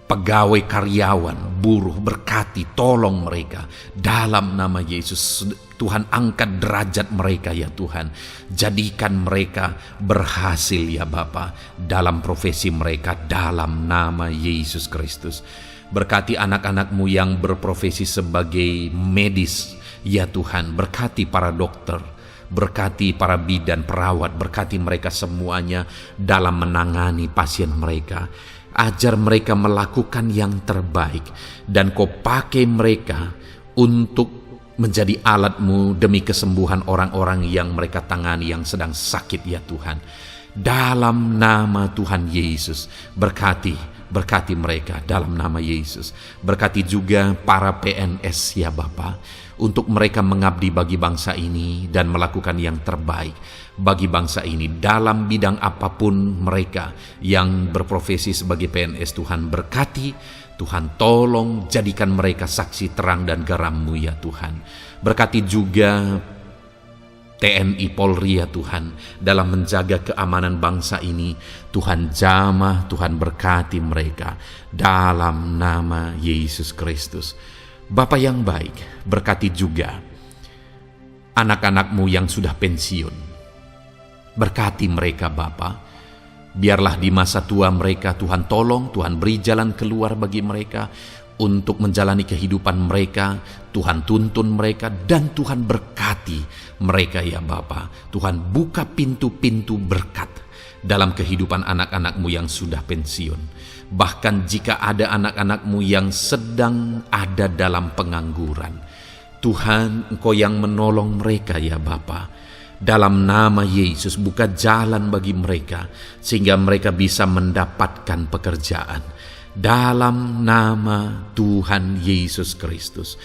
pegawai karyawan, buruh, berkati, tolong mereka. Dalam nama Yesus, Tuhan angkat derajat mereka ya Tuhan. Jadikan mereka berhasil ya Bapa dalam profesi mereka, dalam nama Yesus Kristus. Berkati anak-anak-Mu yang berprofesi sebagai medis ya Tuhan. Berkati para dokter, berkati para bidan, perawat, berkati mereka semuanya dalam menangani pasien mereka. Ajar mereka melakukan yang terbaik, dan Kau pakai mereka untuk menjadi alat-Mu demi kesembuhan orang-orang yang mereka tangani yang sedang sakit ya Tuhan. Dalam nama Tuhan Yesus, berkati mereka dalam nama Yesus. Berkati juga para PNS ya Bapa, untuk mereka mengabdi bagi bangsa ini dan melakukan yang terbaik bagi bangsa ini dalam bidang apapun mereka yang berprofesi sebagai PNS. Tuhan berkati, Tuhan tolong jadikan mereka saksi terang dan garam-Mu ya Tuhan. Berkati juga TNI Polri ya Tuhan, dalam menjaga keamanan bangsa ini. Tuhan jamah, Tuhan berkati mereka dalam nama Yesus Kristus. Bapa yang baik, berkati juga anak-anak-Mu yang sudah pensiun. Berkati mereka Bapa. Biarlah di masa tua mereka Tuhan tolong, Tuhan beri jalan keluar bagi mereka untuk menjalani kehidupan mereka. Tuhan tuntun mereka dan Tuhan berkati mereka ya Bapa. Tuhan buka pintu-pintu berkat dalam kehidupan anak-anak-Mu yang sudah pensiun. Bahkan jika ada anak-anak-Mu yang sedang ada dalam pengangguran, Tuhan Engkau yang menolong mereka ya Bapa. Dalam nama Yesus, buka jalan bagi mereka sehingga mereka bisa mendapatkan pekerjaan. Dalam nama Tuhan Yesus Kristus.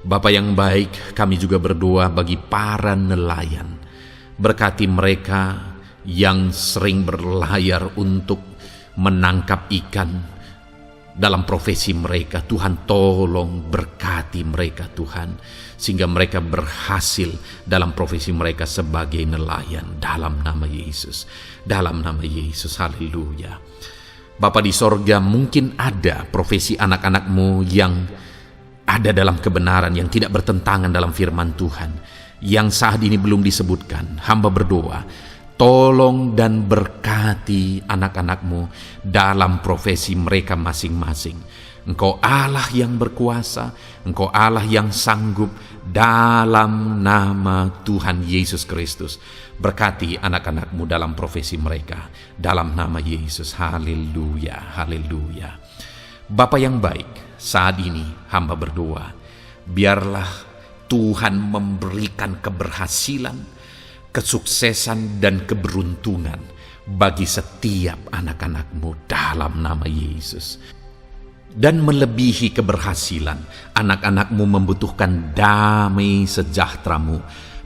Bapa yang baik, kami juga berdoa bagi para nelayan. Berkati mereka yang sering berlayar untuk menangkap ikan dalam profesi mereka. Tuhan tolong berkati mereka Tuhan, sehingga mereka berhasil dalam profesi mereka sebagai nelayan. Dalam nama Yesus, dalam nama Yesus, haleluya. Bapa di sorga, mungkin ada profesi anak-anak-Mu yang ada dalam kebenaran, yang tidak bertentangan dalam firman Tuhan, yang saat ini belum disebutkan. Hamba berdoa, tolong dan berkati anak-anak-Mu dalam profesi mereka masing-masing. Engkau Allah yang berkuasa, Engkau Allah yang sanggup, dalam nama Tuhan Yesus Kristus. Berkati anak-anak-Mu dalam profesi mereka, dalam nama Yesus. Haleluya, haleluya. Bapa yang baik, saat ini hamba berdoa, biarlah Tuhan memberikan keberhasilan, kesuksesan dan keberuntungan bagi setiap anak-anak-Mu dalam nama Yesus. Dan melebihi keberhasilan, anak-anak-Mu membutuhkan damai sejahtera-Mu,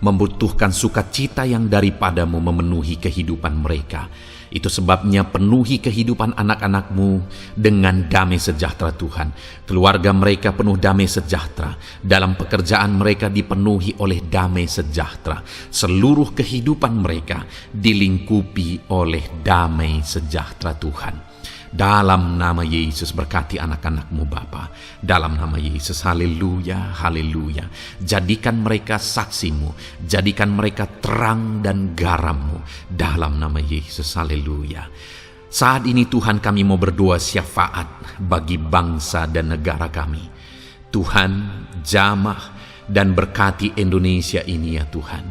membutuhkan sukacita yang daripada-Mu memenuhi kehidupan mereka. Itu sebabnya penuhi kehidupan anak-anak-Mu dengan damai sejahtera Tuhan. Keluarga mereka penuh damai sejahtera. Dalam pekerjaan mereka dipenuhi oleh damai sejahtera. Seluruh kehidupan mereka dilingkupi oleh damai sejahtera Tuhan. Dalam nama Yesus berkati anak-anak-Mu Bapa. Dalam nama Yesus, haleluya, haleluya. Jadikan mereka saksi-Mu, jadikan mereka terang dan garam-Mu. Dalam nama Yesus, haleluya. Saat ini Tuhan, kami mau berdoa syafaat bagi bangsa dan negara kami. Tuhan, jamah dan berkati Indonesia ini ya Tuhan.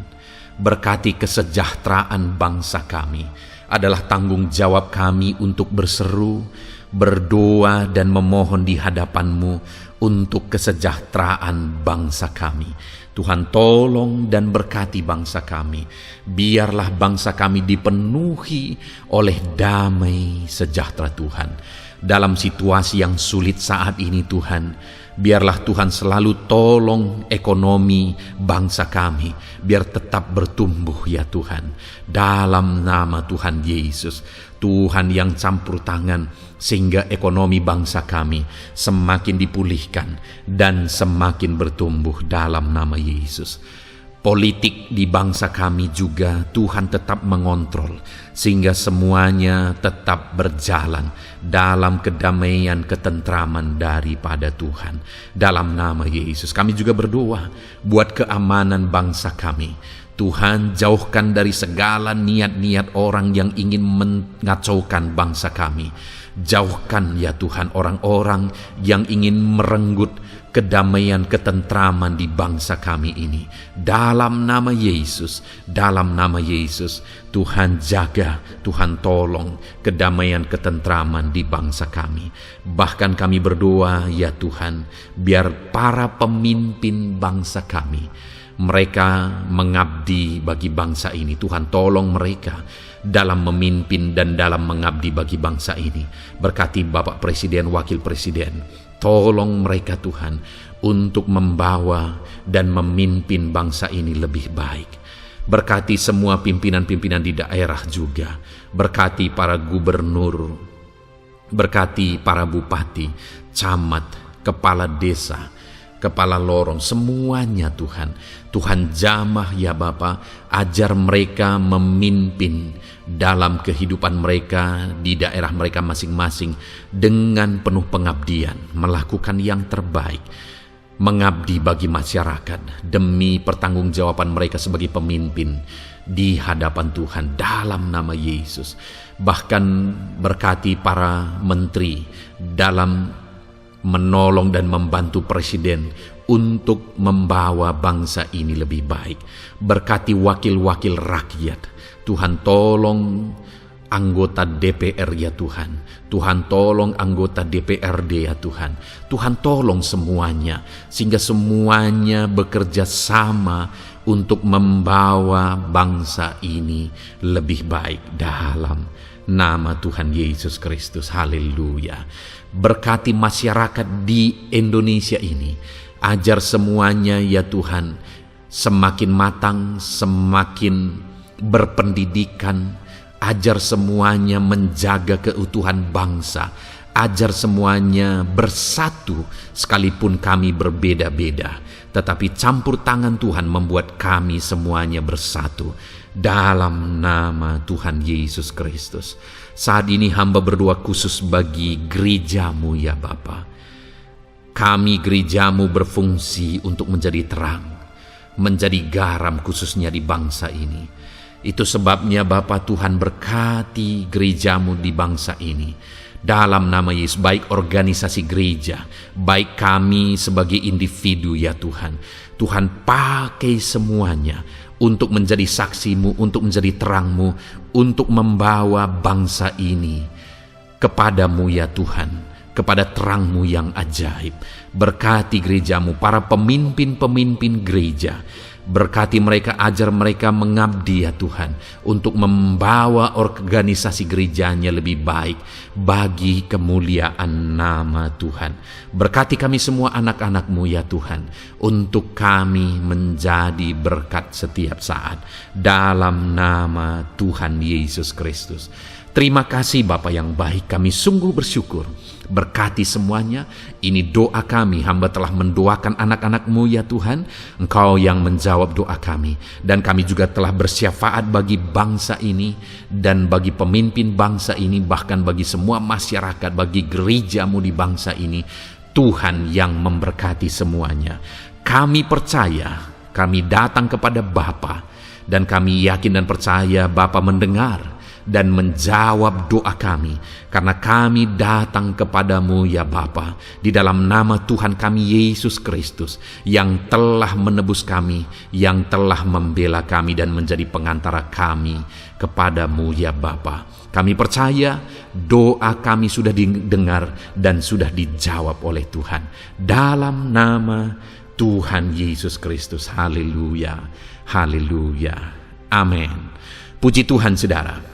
Berkati kesejahteraan bangsa kami. Adalah tanggung jawab kami untuk berseru, berdoa dan memohon di hadapan-Mu untuk kesejahteraan bangsa kami. Tuhan, tolong dan berkati bangsa kami. Biarlah bangsa kami dipenuhi oleh damai sejahtera Tuhan. Dalam situasi yang sulit saat ini Tuhan, biarlah Tuhan selalu tolong ekonomi bangsa kami, biar tetap bertumbuh ya Tuhan. Dalam nama Tuhan Yesus, Tuhan yang campur tangan, sehingga ekonomi bangsa kami semakin dipulihkan dan semakin bertumbuh dalam nama Yesus. Politik di bangsa kami juga Tuhan tetap mengontrol, sehingga semuanya tetap berjalan dalam kedamaian, ketentraman daripada Tuhan. Dalam nama Yesus kami juga berdoa buat keamanan bangsa kami. Tuhan, jauhkan dari segala niat-niat orang yang ingin mengacaukan bangsa kami. Jauhkan ya Tuhan orang-orang yang ingin merenggut kedamaian, ketentraman di bangsa kami ini. Dalam nama Yesus, dalam nama Yesus, Tuhan jaga, Tuhan tolong kedamaian, ketentraman di bangsa kami. Bahkan kami berdoa ya Tuhan, biar para pemimpin bangsa kami, mereka mengabdi bagi bangsa ini. Tuhan tolong mereka dalam memimpin dan dalam mengabdi bagi bangsa ini. Berkati Bapak Presiden, Wakil Presiden, tolong mereka Tuhan untuk membawa dan memimpin bangsa ini lebih baik. Berkati semua pimpinan-pimpinan di daerah juga. Berkati para gubernur, berkati para bupati, camat, kepala desa, kepala lorong, semuanya Tuhan. Tuhan jamah ya Bapa, ajar mereka memimpin dalam kehidupan mereka di daerah mereka masing-masing dengan penuh pengabdian, melakukan yang terbaik, mengabdi bagi masyarakat demi pertanggungjawaban mereka sebagai pemimpin di hadapan Tuhan dalam nama Yesus. Bahkan berkati para menteri dalam menolong dan membantu presiden untuk membawa bangsa ini lebih baik. Berkati wakil-wakil rakyat. Tuhan tolong anggota DPR ya Tuhan. Tuhan tolong anggota DPRD ya Tuhan. Tuhan tolong semuanya, sehingga semuanya bekerja sama untuk membawa bangsa ini lebih baik dalam nama Tuhan Yesus Kristus. Haleluya. Berkati masyarakat di Indonesia ini. Ajar semuanya ya Tuhan semakin matang, semakin berpendidikan. Ajar semuanya menjaga keutuhan bangsa. Ajar semuanya bersatu sekalipun kami berbeda-beda. Tetapi campur tangan Tuhan membuat kami semuanya bersatu. Dalam nama Tuhan Yesus Kristus. Saat ini hamba berdoa khusus bagi gerejamu ya Bapa. Kami gerejamu berfungsi untuk menjadi terang, menjadi garam khususnya di bangsa ini. Itu sebabnya Bapa Tuhan berkati gerejamu di bangsa ini. Dalam nama Yesus, baik organisasi gereja, baik kami sebagai individu ya Tuhan. Tuhan pakai semuanya untuk menjadi saksimu, untuk menjadi terangmu, untuk membawa bangsa ini kepadamu ya Tuhan, kepada terangmu yang ajaib. Berkati gerejamu, para pemimpin-pemimpin gereja, Berkati mereka, ajar mereka mengabdi ya Tuhan, untuk membawa organisasi gerejanya lebih baik bagi kemuliaan nama Tuhan. Berkati kami semua anak-anak-Mu ya Tuhan, untuk kami menjadi berkat setiap saat, dalam nama Tuhan Yesus Kristus. Terima kasih Bapa yang baik, kami sungguh bersyukur. Berkati semuanya. Ini doa kami, hamba telah mendoakan anak-anak-Mu ya Tuhan. Engkau yang menjawab doa kami. Dan kami juga telah bersyafaat bagi bangsa ini, dan bagi pemimpin bangsa ini, bahkan bagi semua masyarakat, bagi gereja-Mu di bangsa ini. Tuhan yang memberkati semuanya. Kami percaya, kami datang kepada Bapa, dan kami yakin dan percaya Bapa mendengar dan menjawab doa kami, karena kami datang kepadamu ya Bapa, di dalam nama Tuhan kami Yesus Kristus, yang telah menebus kami, yang telah membela kami dan menjadi pengantara kami kepadamu ya Bapa. Kami percaya doa kami sudah didengar dan sudah dijawab oleh Tuhan, dalam nama Tuhan Yesus Kristus. Haleluya, haleluya, amin. Puji Tuhan saudara.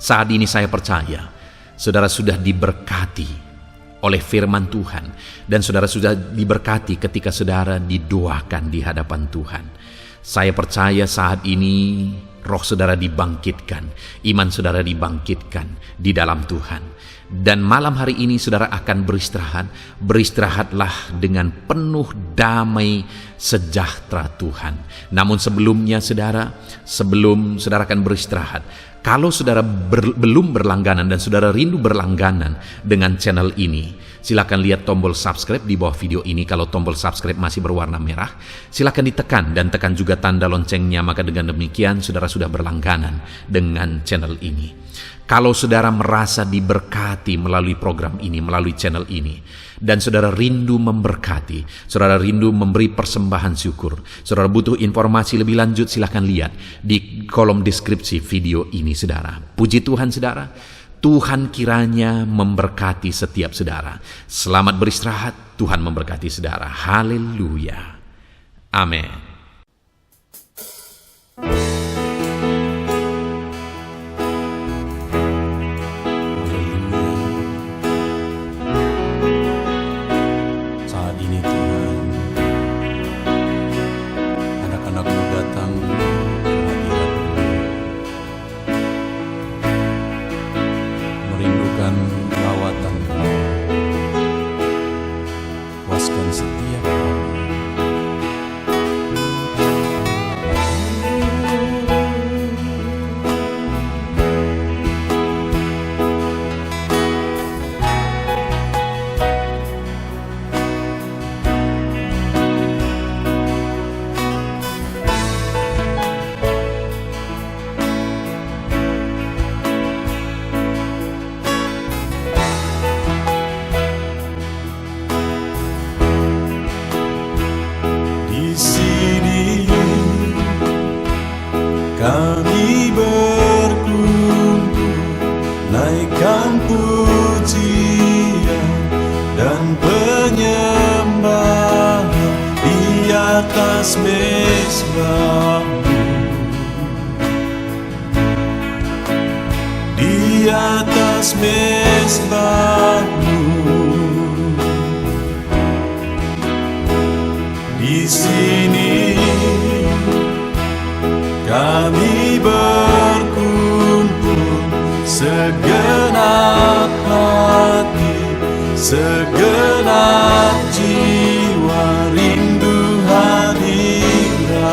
Saat ini saya percaya saudara sudah diberkati oleh firman Tuhan, dan saudara sudah diberkati ketika saudara didoakan di hadapan Tuhan. Saya percaya saat ini roh saudara dibangkitkan, iman saudara dibangkitkan di dalam Tuhan. Dan malam hari ini saudara akan beristirahat. Beristirahatlah dengan penuh damai sejahtera Tuhan. Namun sebelumnya saudara, sebelum saudara akan beristirahat, kalau saudara belum berlangganan dan saudara rindu berlangganan dengan channel ini, silakan lihat tombol subscribe di bawah video ini. Kalau tombol subscribe masih berwarna merah, silakan ditekan dan tekan juga tanda loncengnya, maka dengan demikian saudara sudah berlangganan dengan channel ini. Kalau saudara merasa diberkati melalui program ini, melalui channel ini, dan saudara rindu memberkati, saudara rindu memberi persembahan syukur, saudara butuh informasi lebih lanjut, silakan lihat di kolom deskripsi video ini saudara. Puji Tuhan saudara, Tuhan kiranya memberkati setiap saudara. Selamat beristirahat, Tuhan memberkati saudara. Haleluya, amin. Kami berkumpul, naikkan pujian dan penyembahan di atas mezbah-Mu, di atas mezbah-Mu. Di sini kami berkumpul, segenap hati, segenap jiwa, rindu hadirat-Mu,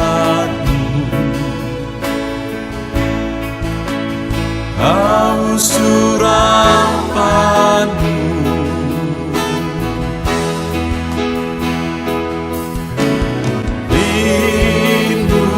haus urapan-Mu. Rindu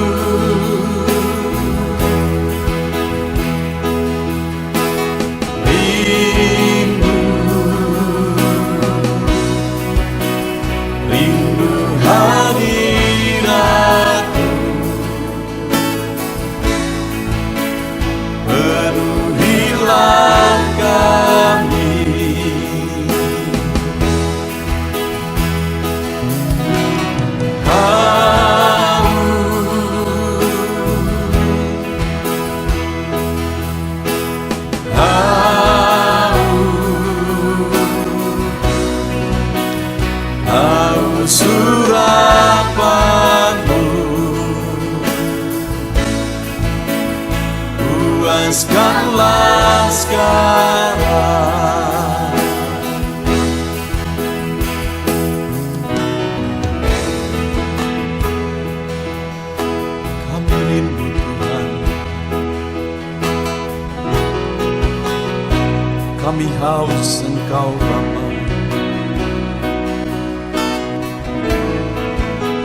haus Engkau Bapa.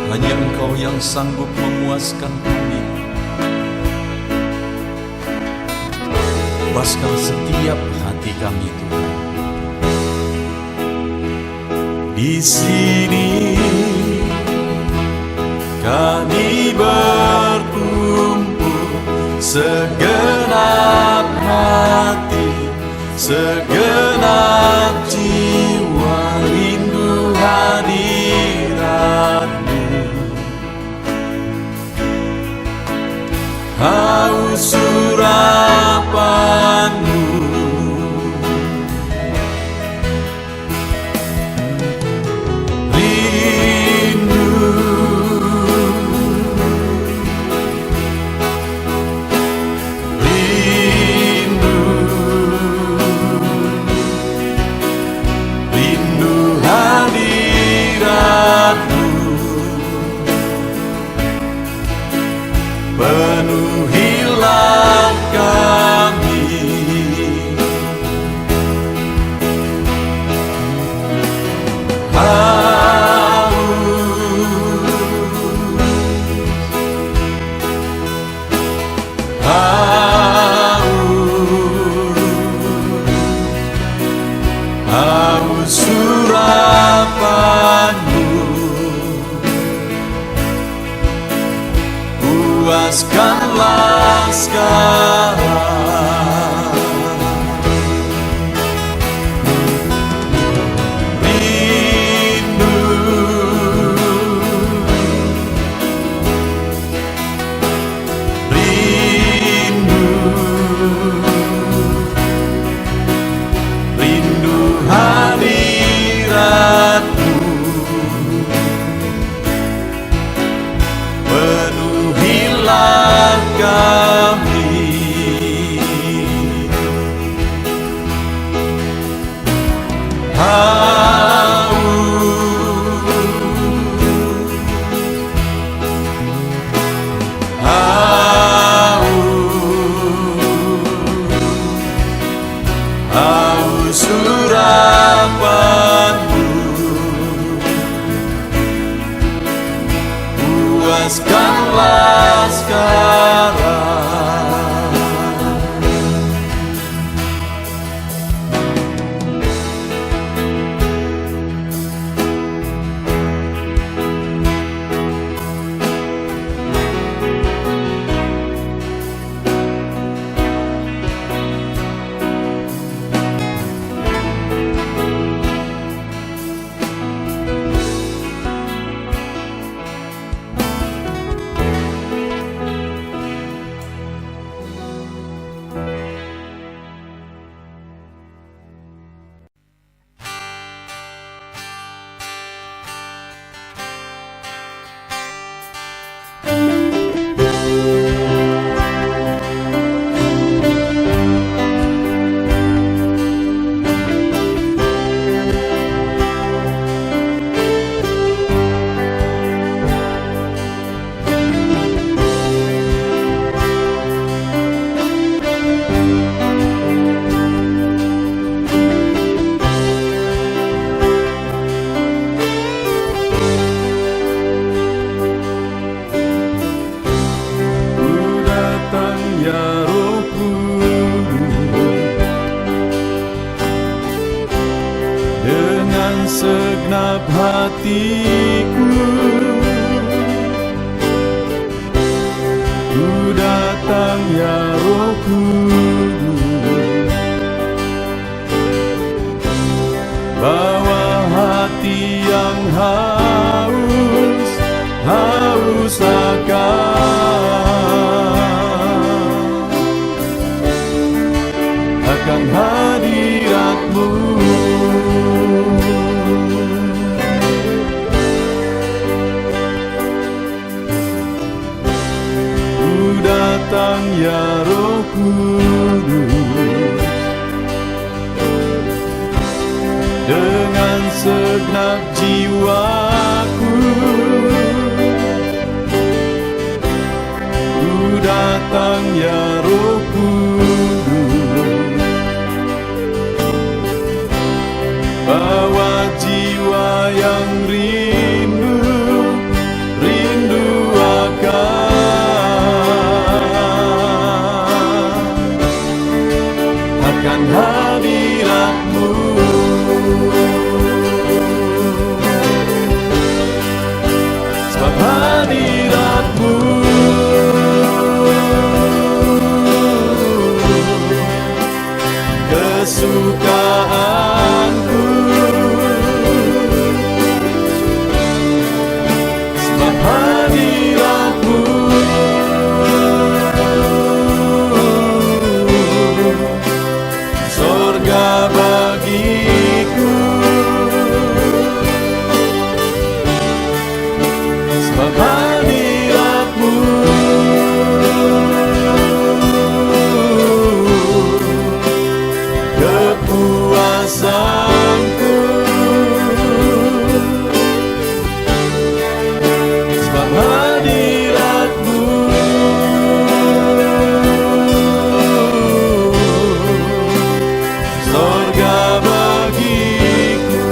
Hanya Engkau yang sanggup memuaskan kami. Puaskan setiap hati kami Tuhan. Di sini kami berkumpul, segenap hati, segenap jiwa rindu hadirat-Mu. Haus urapan-Mu, penuhilah kami. Haus urapan-Mu, puaskanlah sekarang. Rindu, rindu, rindu hadirat-Mu. Penuhilah kami. Haus urapan-Mu, puaskanlah sekarang. Segenap hatiku, ku datang ya Roh Kudus. Bawa hati yang haus, haus akan hadirat-Mu. Datang ya Roh Kudus, dengan segenap jiwaku, ku datang ya Roh Kudus. bawa jiwa yang rindu akan hadirat-Mu. Sebab hadirat-Mu kesukaanku. Sebab hadirat-Mu sorga bagiku. Sebab hadirat-Mu kepuasanku. Sebab hadirat-Mu sorga bagiku.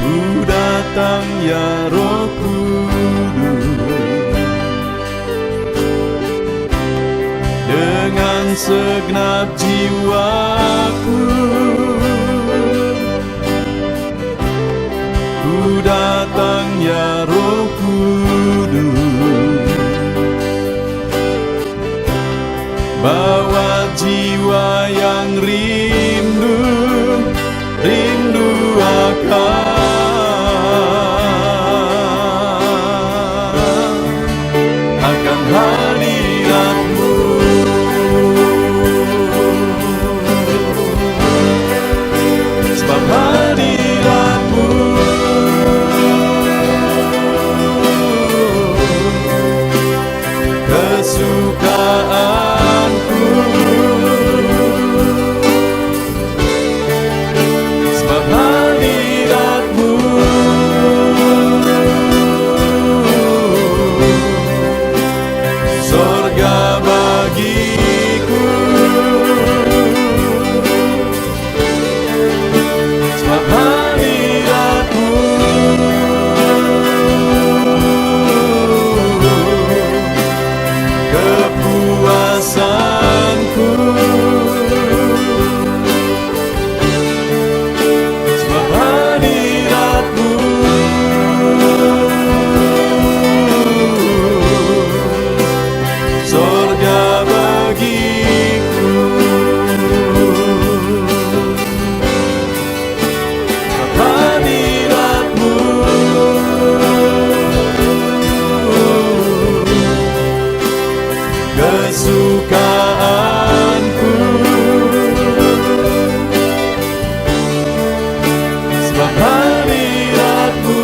Ku datang ya Roh Kudus dengan segenap jiwaku. Ku datang ya Roh Kudus, bawa jiwa yang rindu akan hadirat-Mu. Sebab hadirat-Mu kesukaanku. Sebab hadirat-Mu sorga bagiku. Sebab hadirat-Mu kepuasanku. Sebab hadirat-Mu sorga bagiku. Sebab hadirat-Mu kesukaanku. Sebab hadirat-Mu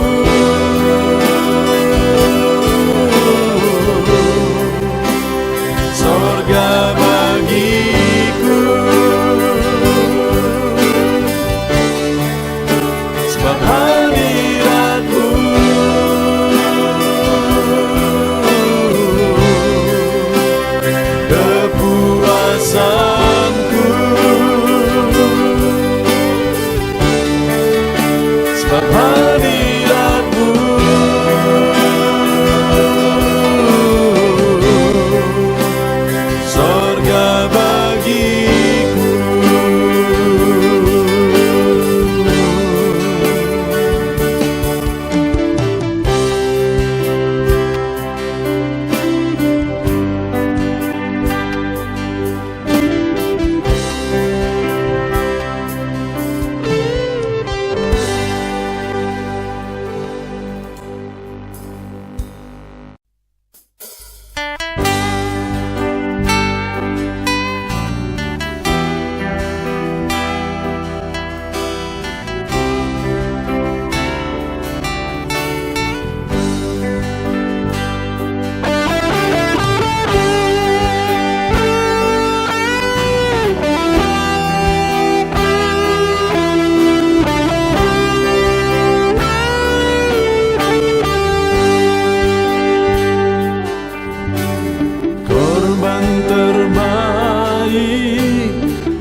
terbaik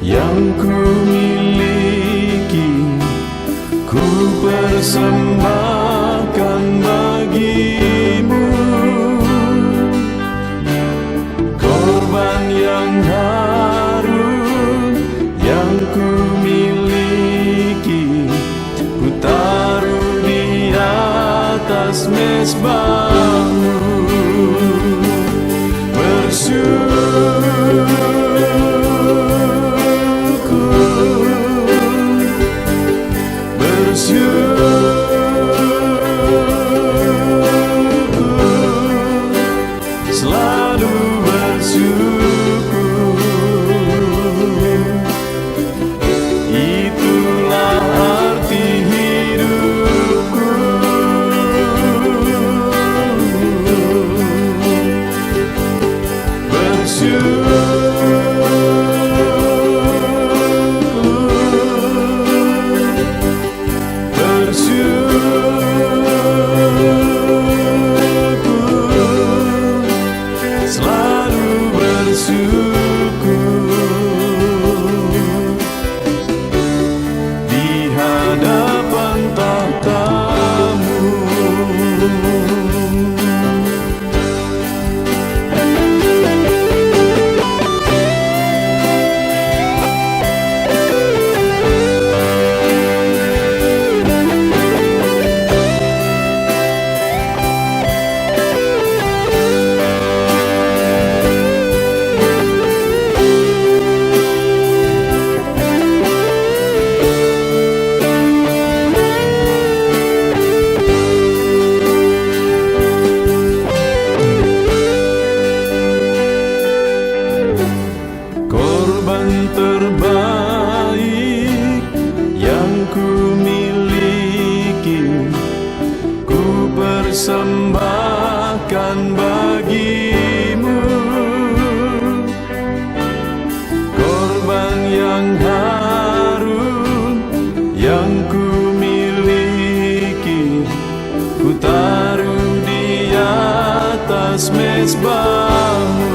yang ku miliki, ku persembahkan bagimu. Korban yang harum yang ku miliki, ku taruh di atas mezbahmu. Selalu bersyukur, itulah arti hidupku. Selalu bersyukur di hadapan tahta-Mu. Korban terbaik yang ku miliki, ku persembahkan bagimu. Korban yang harum yang ku miliki, ku taruh di atas mezbahmu.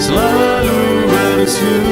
Selalu bersyukur.